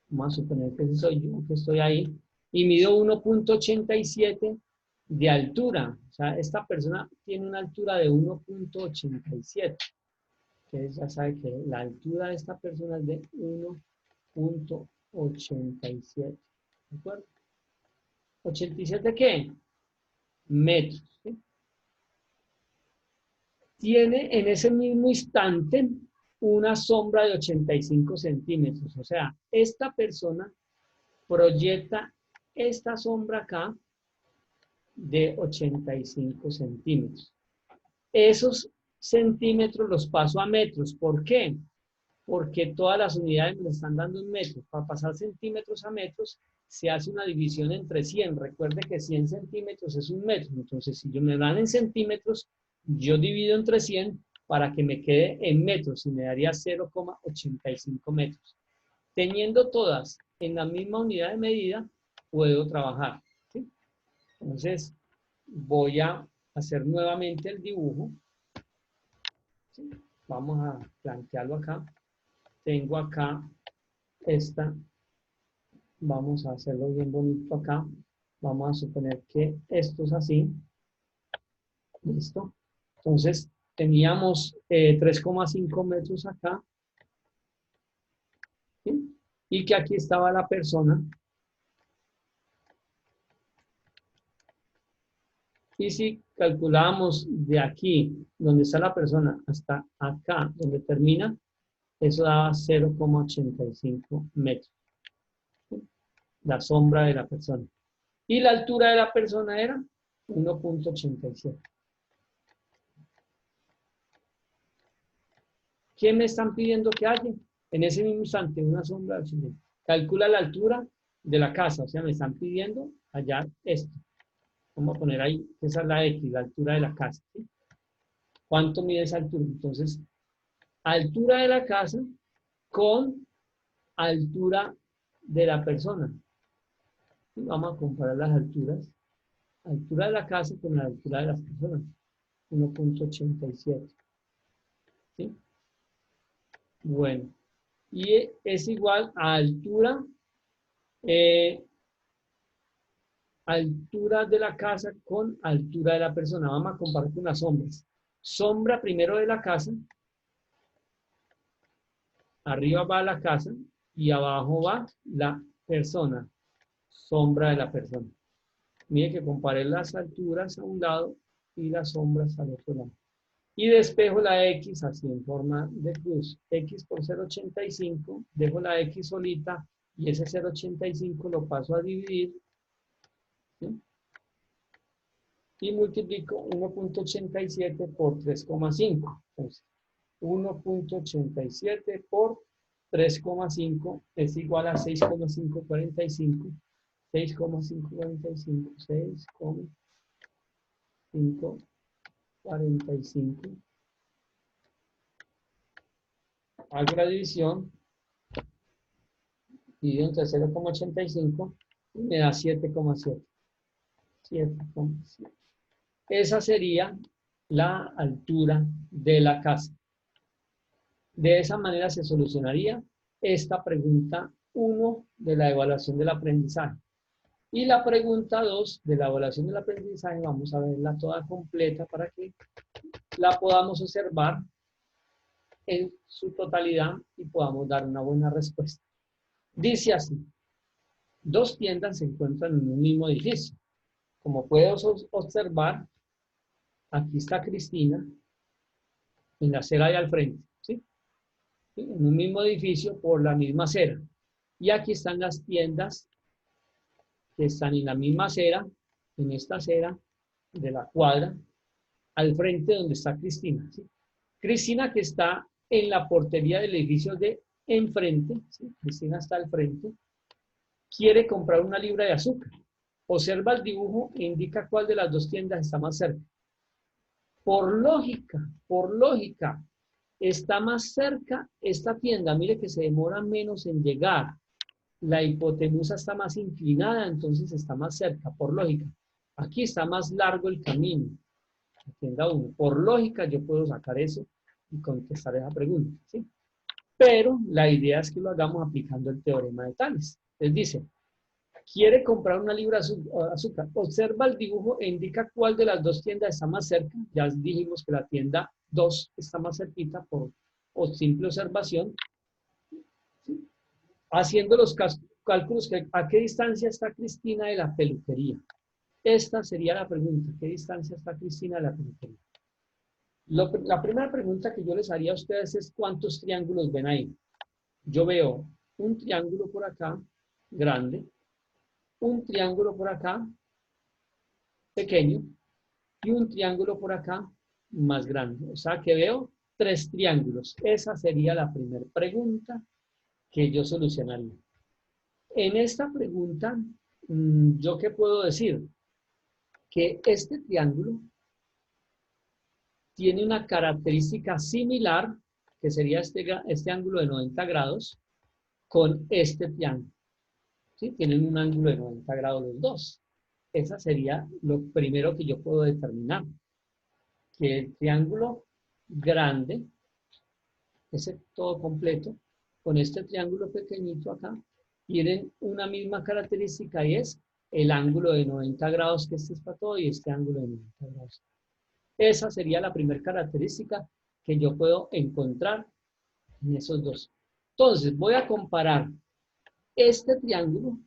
vamos a suponer que soy yo, que estoy ahí, y mido 1,87 de altura. O sea, esta persona tiene una altura de 1,87. Ustedes ya saben que la altura de esta persona es de 1,87. ¿De acuerdo? ¿87 qué? Metros. ¿Sí? Tiene en ese mismo instante una sombra de 85 centímetros. O sea, esta persona proyecta esta sombra acá de 85 centímetros. Esos centímetros los paso a metros. ¿Por qué? Porque todas las unidades me están dando en metros. Para pasar centímetros a metros, se hace una división entre 100. Recuerde que 100 centímetros es un metro. Entonces, si yo me dan en centímetros, yo divido entre 100 para que me quede en metros y me daría 0,85 metros. Teniendo todas en la misma unidad de medida, puedo trabajar. ¿Sí? Entonces, voy a hacer nuevamente el dibujo. ¿Sí? Vamos a plantearlo acá. Tengo acá esta. Vamos a hacerlo bien bonito acá. Vamos a suponer que esto es así. Listo. Entonces, teníamos 3,5 metros acá. ¿Sí? Y que aquí estaba la persona. Y si calculamos de aquí, donde está la persona, hasta acá, donde termina, eso daba 0,85 metros. La sombra de la persona. Y la altura de la persona era 1,87. ¿Qué me están pidiendo que haya? En ese mismo instante, una sombra. Calcula la altura de la casa. O sea, me están pidiendo hallar esto. Vamos a poner ahí, esa es la X, la altura de la casa. ¿Sí? ¿Cuánto mide esa altura? Entonces, altura de la casa con altura de la persona. Vamos a comparar las alturas. Altura de la casa con la altura de las personas. 1,87. ¿Sí? Bueno. Y es igual a altura de la casa con altura de la persona. Vamos a comparar con las sombras. Sombra primero de la casa. Arriba va la casa y abajo va la persona. Sombra de la persona. Mire que comparé las alturas a un lado y las sombras al otro lado. Y despejo la X así en forma de cruz. X por 0,85. Dejo la X solita y ese 0,85 lo paso a dividir. ¿Sí? Y multiplico 1,87 por 3,5. Entonces, 1,87 por 3,5 es igual a 6,545. 6,545. 6,545. Hago la división. Divido entre 0,85 y me da 7,7. 7,7. Esa sería la altura de la casa. De esa manera se solucionaría esta pregunta 1 de la evaluación del aprendizaje. Y la pregunta 2 de la evaluación del aprendizaje, vamos a verla toda completa para que la podamos observar en su totalidad y podamos dar una buena respuesta. Dice así: dos tiendas se encuentran en un mismo edificio. Como puedes observar, aquí está Cristina en la acera de al frente, ¿sí? En un mismo edificio por la misma acera. Y aquí están las tiendas que están en la misma acera, en esta acera de la cuadra, al frente donde está Cristina, ¿sí? Cristina, que está en la portería del edificio de enfrente, ¿sí? Cristina está al frente, quiere comprar una libra de azúcar. Observa el dibujo e indica cuál de las dos tiendas está más cerca. Por lógica, está más cerca esta tienda. Mire que se demora menos en llegar. La hipotenusa está más inclinada, entonces está más cerca, por lógica. Aquí está más largo el camino. Tienda 1. Por lógica yo puedo sacar eso y contestar esa pregunta, ¿sí? Pero la idea es que lo hagamos aplicando el teorema de Tales. Él dice, quiere comprar una libra de azúcar. Observa el dibujo e indica cuál de las dos tiendas está más cerca. Ya dijimos que la tienda 2 está más cerquita por simple observación. ¿Sí? Haciendo los cálculos, ¿a qué distancia está Cristina de la peluquería? Esta sería la pregunta. ¿Qué distancia está Cristina de la peluquería? La primera pregunta que yo les haría a ustedes es ¿cuántos triángulos ven ahí? Yo veo un triángulo por acá, grande, un triángulo por acá, pequeño, y un triángulo por acá, más grande. O sea que veo 3 triángulos. Esa sería la primera pregunta que yo solucionaría. En esta pregunta, ¿yo qué puedo decir? Que este triángulo tiene una característica similar, que sería este ángulo de 90 grados, con este triángulo. ¿Sí? Tienen un ángulo de 90 grados los dos. Esa sería lo primero que yo puedo determinar. que el triángulo grande, ese todo completo, con este triángulo pequeñito acá, tienen una misma característica y es el ángulo de 90 grados, que este es para todo, y este ángulo de 90 grados. Esa sería la primera característica que yo puedo encontrar en esos dos. Entonces, voy a comparar este triángulo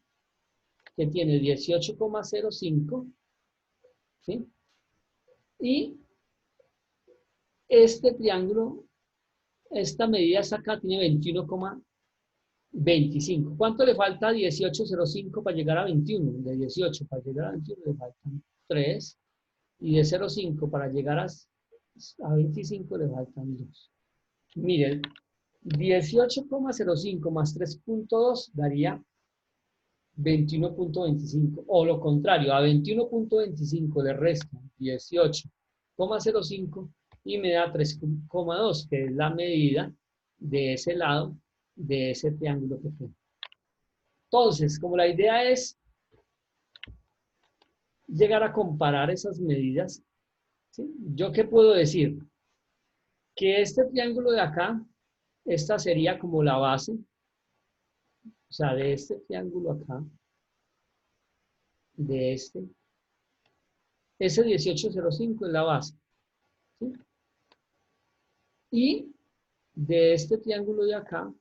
que tiene 18,05, ¿sí? Y este triángulo, esta medida acá tiene 21,25. ¿Cuánto le falta a 18,05 para llegar a 21? De 18 para llegar a 21 le faltan 3. Y de 0,5 para llegar a 25 le faltan 2. Miren, 18,05 más 3,2 daría 21,25. O lo contrario, a 21,25 le restan 18,05 y me da 3,2, que es la medida de ese lado de ese triángulo pequeño. Entonces, como la idea es llegar a comparar esas medidas, ¿sí? ¿Yo qué puedo decir? Que este triángulo de acá, esta sería como la base, o sea, de este triángulo acá, de este, ese 18,05 es la base, ¿sí? Y de este triángulo de acá,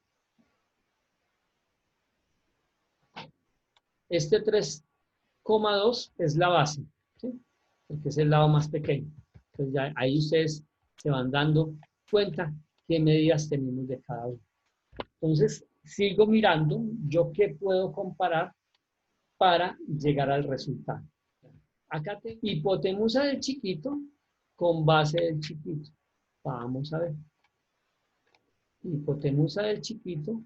este 3,2 es la base, ¿sí? Porque es el lado más pequeño. Entonces ya ahí ustedes se van dando cuenta qué medidas tenemos de cada uno. Entonces, sigo mirando yo qué puedo comparar para llegar al resultado. Acá tengo hipotenusa del chiquito con base del chiquito. Vamos a ver. Hipotenusa del chiquito,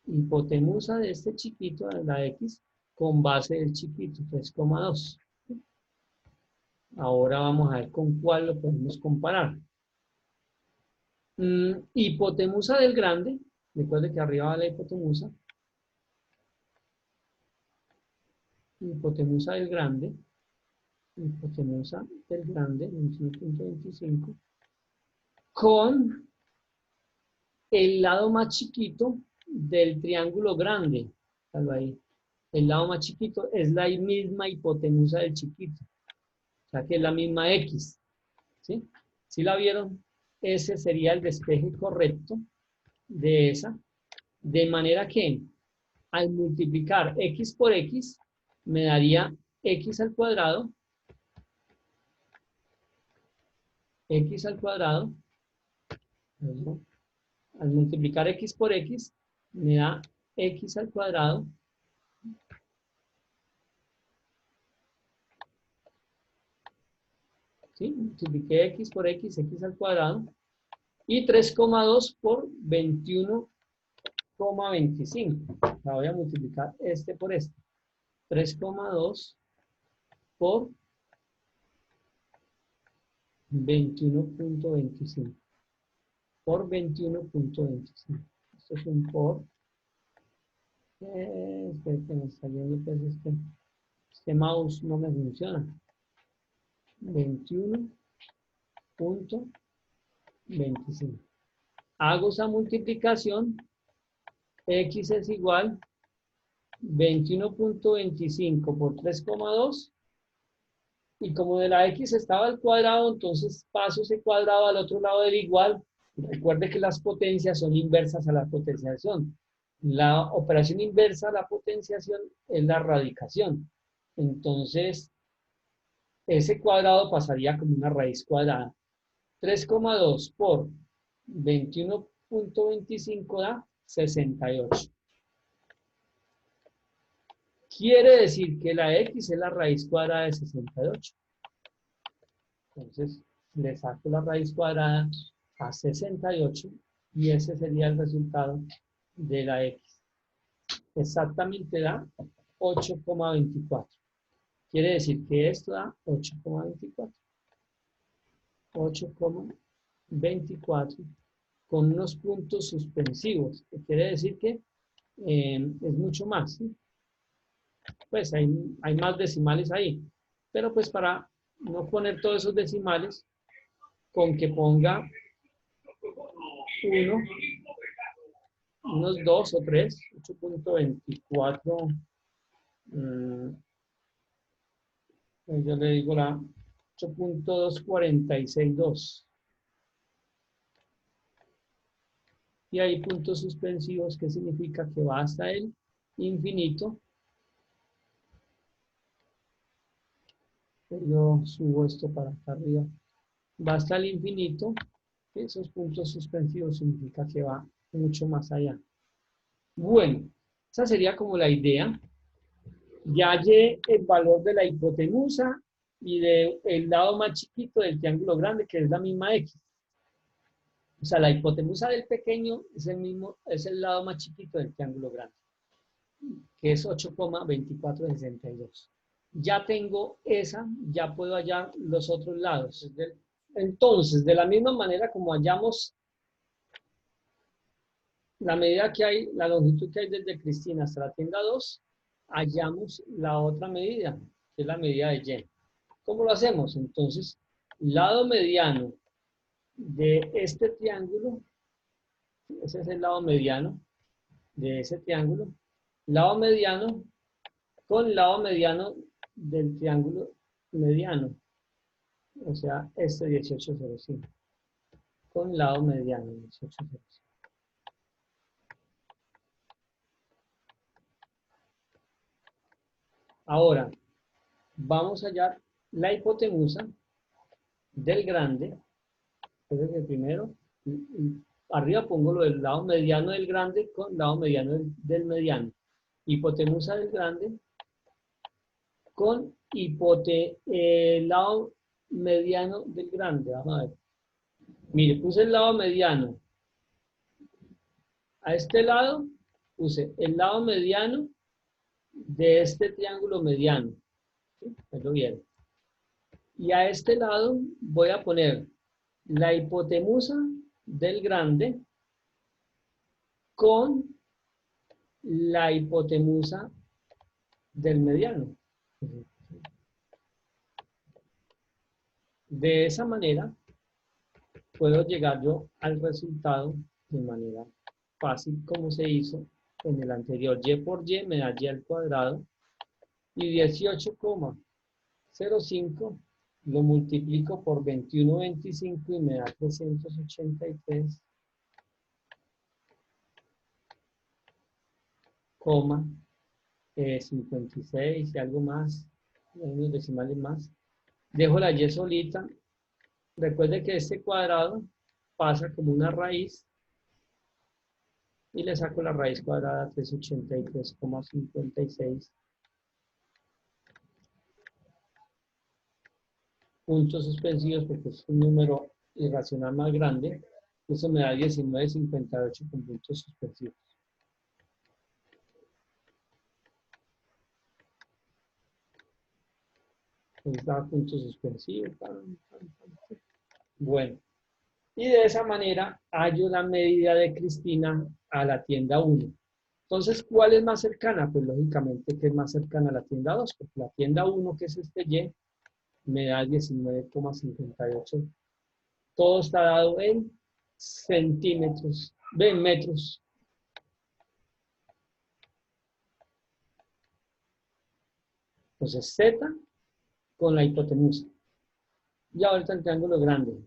hipotenusa de este chiquito, de la X, con base del chiquito, 3,2. Ahora vamos a ver con cuál lo podemos comparar. Hipotenusa del grande, recuerde que arriba va la hipotenusa. Hipotenusa del grande, hipotenusa del grande, 21,25, con el lado más chiquito del triángulo grande. Ahí. El lado más chiquito es la misma hipotenusa del chiquito. O sea que es la misma X. ¿Sí? ¿Sí la vieron? Ese sería el despeje correcto de esa. De manera que al multiplicar X por X, me daría X al cuadrado. X al cuadrado. ¿No? Al multiplicar X por X, me da X al cuadrado. ¿Sí? Multipliqué X por X, X al cuadrado. Y 3,2 por 21,25. La voy a multiplicar este por este. 3,2 por 21,25. Por 21,25. Esto es un por. Espera que me salió pues este mouse no me funciona. 21,25. Hago esa multiplicación. X es igual 21,25 por 3,2. Y como de la X estaba al cuadrado, entonces paso ese cuadrado al otro lado del igual. Recuerde que las potencias son inversas a la potenciación. La operación inversa a la potenciación es la radicación. Entonces, ese cuadrado pasaría como una raíz cuadrada. 3,2 por 21,25 da 68. Quiere decir que la X es la raíz cuadrada de 68. Entonces, le saco la raíz cuadrada a 68 y ese sería el resultado de la X. Exactamente da 8,24. Quiere decir que esto da 8,24. 8,24 con unos puntos suspensivos, que quiere decir que es mucho más, ¿sí? Pues hay más decimales ahí, pero pues para no poner todos esos decimales, con que ponga 1, unos 2 o 3, 8.24, yo le digo la 8.2462. Y hay puntos suspensivos, que significa que va hasta el infinito. Yo subo esto para acá arriba. Va hasta el infinito. Esos puntos suspensivos significa que va mucho más allá. Bueno, esa sería como la idea. Ya hallé el valor de la hipotenusa y del lado más chiquito del triángulo grande, que es la misma X. O sea, la hipotenusa del pequeño es el lado más chiquito del triángulo grande, que es 8,2462. Ya tengo esa, ya puedo hallar los otros lados. Entonces, de la misma manera como hallamos la medida que hay, la longitud que hay desde Cristina hasta la tienda 2, hallamos la otra medida, que es la medida de Y. ¿Cómo lo hacemos? Entonces, lado mediano de este triángulo, ese es el lado mediano de ese triángulo, lado mediano con lado mediano del triángulo mediano, o sea, este 1805, con lado mediano 1805. Ahora, vamos a hallar la hipotenusa del grande. Entonces, el primero, arriba pongo lo del lado mediano del grande con lado mediano del mediano. Hipotenusa del grande con lado mediano del grande. Vamos a ver. Mire, puse el lado mediano. A este lado puse el lado mediano de este triángulo mediano. ¿Sí? ¿Lo vieron? Y a este lado voy a poner la hipotenusa del grande con la hipotenusa del mediano. De esa manera puedo llegar yo al resultado de manera fácil, como se hizo en el anterior. Y por Y me da Y al cuadrado, y 18,05 lo multiplico por 21,25 y me da 383,56 y algo más, unos decimales más. Dejo la Y solita. Recuerde que este cuadrado pasa como una raíz y le saco la raíz cuadrada a 383,56. Puntos suspensivos porque es un número irracional más grande. Eso me da 19,58 con puntos suspensivos. Ahí está puntos suspensivos. Bueno, y de esa manera hallo la medida de Cristina a la tienda 1. Entonces, ¿cuál es más cercana? Pues lógicamente que es más cercana a la tienda 2, porque la tienda 1, que es este Y, me da 19,58. Todo está dado en centímetros, en metros. Entonces, Z con la hipotenusa. Y ahorita el triángulo grande.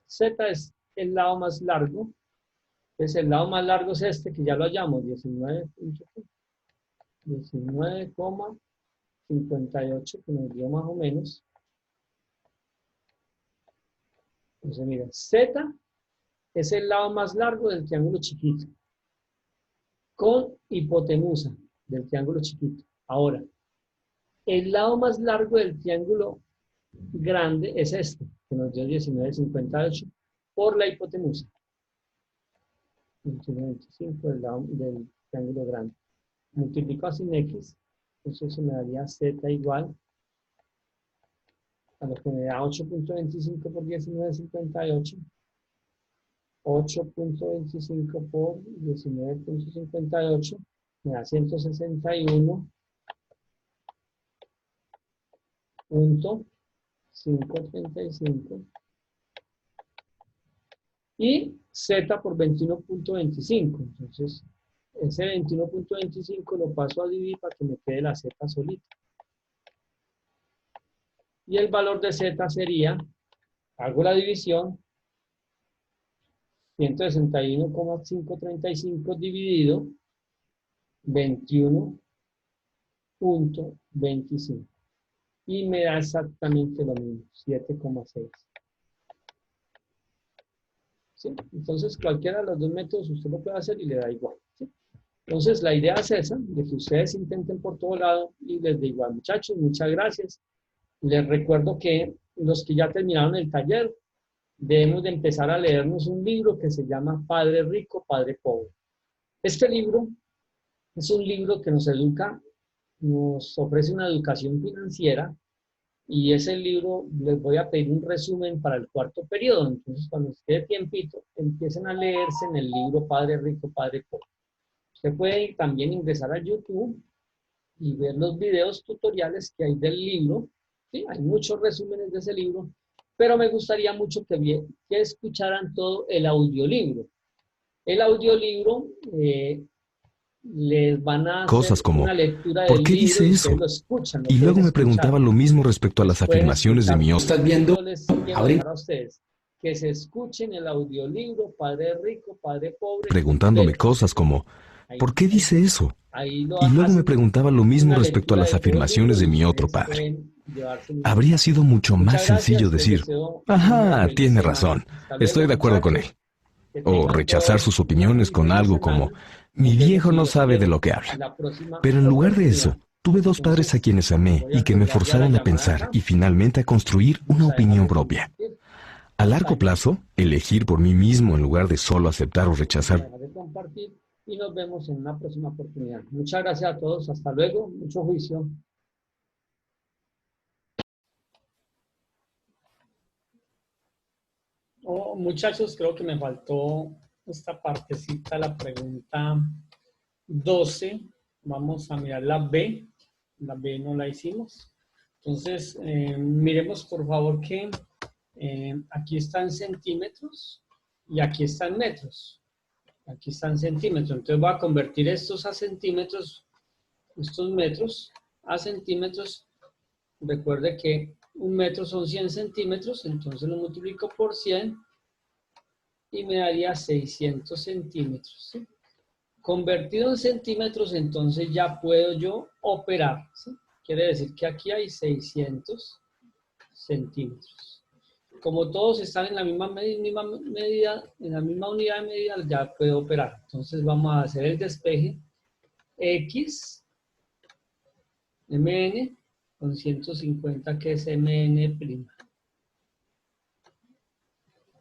Z es el lado más largo. Entonces, el lado más largo es este, que ya lo hallamos, 19,58, que nos dio más o menos. Entonces, mira, Z es el lado más largo del triángulo chiquito, con hipotenusa del triángulo chiquito. Ahora, el lado más largo del triángulo grande es este, que nos dio 19,58 por la hipotenusa. 21,25 del triángulo grande. Multiplico sin X, entonces eso me daría Z igual a lo que me da 8.25 por 19,58. 8.25 por 19.58 me da 161.1 535 y z por 21.25. Entonces, ese 21.25 lo paso a dividir para que me quede la z solita. Y el valor de z sería, hago la división, 161,535 dividido 21.25. Y me da exactamente lo mismo, 7,6. ¿Sí? Entonces, cualquiera de los dos métodos usted lo puede hacer y le da igual. ¿Sí? Entonces, la idea es esa, de que ustedes intenten por todo lado y les da igual. Muchachos, muchas gracias. Les recuerdo que los que ya terminaron el taller, debemos de empezar a leernos un libro que se llama Padre Rico, Padre Pobre. Este libro es un libro que nos educa, nos ofrece una educación financiera. Y ese libro les voy a pedir un resumen para el cuarto periodo. Entonces, cuando les quede tiempito, empiecen a leerse en el libro Padre Rico, Padre Pobre. Usted puede también ingresar a YouTube y ver los videos tutoriales que hay del libro. ¿Sí? Hay muchos resúmenes de ese libro, pero me gustaría mucho que escucharan todo el audiolibro. El audiolibro les van a Cosas hacer como, una lectura ¿por del qué libro dice y ustedes eso? lo escuchan, lo Y pueden luego me escuchar. preguntaba lo mismo respecto a las Pueden afirmaciones de escuchar. mi Y otro. yo les quiero dejar a ustedes que se escuchen el audiolibro Padre Rico, Padre Pobre Preguntándome completo. cosas como, Ahí, ¿por qué dice eso? ahí lo Y luego me hacen preguntaba lo mismo una respecto a lectura las de todo el libro afirmaciones de y mi otro ustedes padre. pueden llevárselo y Habría escuchar. sido mucho más Muchas sencillo gracias, les decir, deseo una ajá, feliz tiene semana. razón, Hasta estoy luego, de acuerdo con él. muchachos. Que O tengan rechazar todos sus una opiniones muy con feliz algo como, semana. mi Nos vemos viejo y no los sabe de lo espero que en habla. la próxima Pero en lugar de oportunidad. eso, tuve dos padres a Entonces, quienes amé voy y a que me colgar ya la forzaron a llamada pensar acá. y finalmente a construir Vamos una a dejar opinión de propia. compartir A largo pantalla. plazo, elegir por mí mismo en lugar de solo aceptar o Vamos a rechazar. dejar de compartir y nos vemos en una próxima oportunidad. Muchas gracias a todos. Hasta luego. Mucho juicio. Oh, muchachos, creo que me faltó esta partecita, la pregunta 12. Vamos a mirar la B. La B no la hicimos. Entonces, miremos por favor que aquí están centímetros y aquí están metros. Aquí están centímetros. Entonces voy a convertir estos a centímetros, estos metros a centímetros. Recuerde que un metro son 100 centímetros, entonces lo multiplico por 100 y me daría 600 centímetros. ¿Sí? Convertido en centímetros, entonces ya puedo yo operar. ¿Sí? Quiere decir que aquí hay 600 centímetros. Como todos están en la misma medida, en la misma unidad de medida, ya puedo operar. Entonces vamos a hacer el despeje. X, MN, con 150 que es MN'.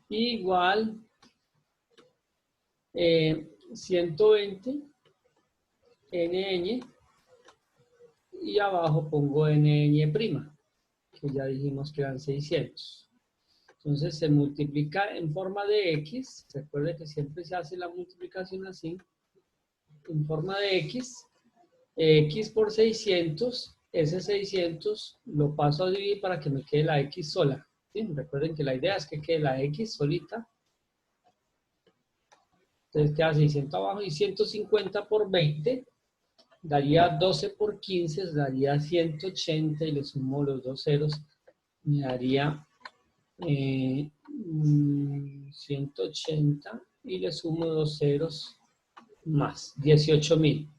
Igual 120 NN y abajo pongo NN', que ya dijimos que eran 600. Entonces se multiplica en forma de X. Recuerde que siempre se hace la multiplicación así. En forma de X. X por 600. Ese 600 lo paso a dividir para que me quede la X sola. ¿Sí? Recuerden que la idea es que quede la X solita. Entonces queda 600 abajo y 150 por 20 daría 12 por 15, daría 180 y le sumo los dos ceros, me daría 180 y le sumo dos ceros más, 18.000.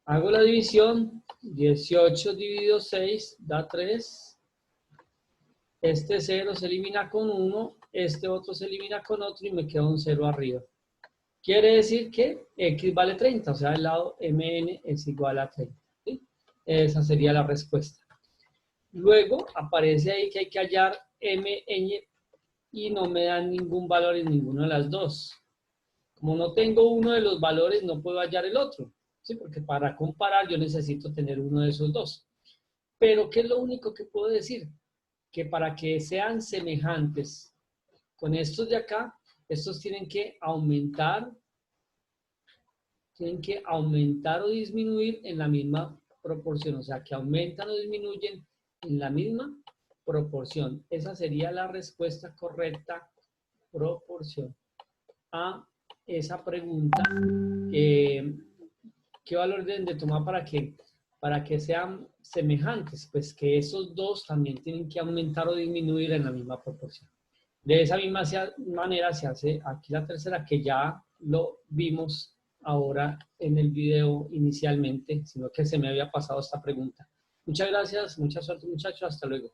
Hago la división, 18 dividido 6 da 3. Este 0 se elimina con 1, este otro se elimina con otro y me queda un 0 arriba. Quiere decir que X vale 30, o sea, el lado MN es igual a 30. ¿Sí? Esa sería la respuesta. Luego aparece ahí que hay que hallar MN y no me dan ningún valor en ninguna de las dos. Como no tengo uno de los valores, no puedo hallar el otro. ¿Sí? Porque para comparar yo necesito tener uno de esos dos. Pero ¿qué es lo único que puedo decir? Que para que sean semejantes con estos de acá, estos tienen que aumentar o disminuir en la misma proporción, o sea, que aumentan o disminuyen en la misma proporción. Esa sería la respuesta correcta, proporción, a esa pregunta. ¿Qué valor deben de tomar para que sean semejantes? Pues que esos dos también tienen que aumentar o disminuir en la misma proporción. De esa misma manera se hace aquí la tercera, que ya lo vimos ahora en el video inicialmente, sino que se me había pasado esta pregunta. Muchas gracias, mucha suerte muchachos, hasta luego.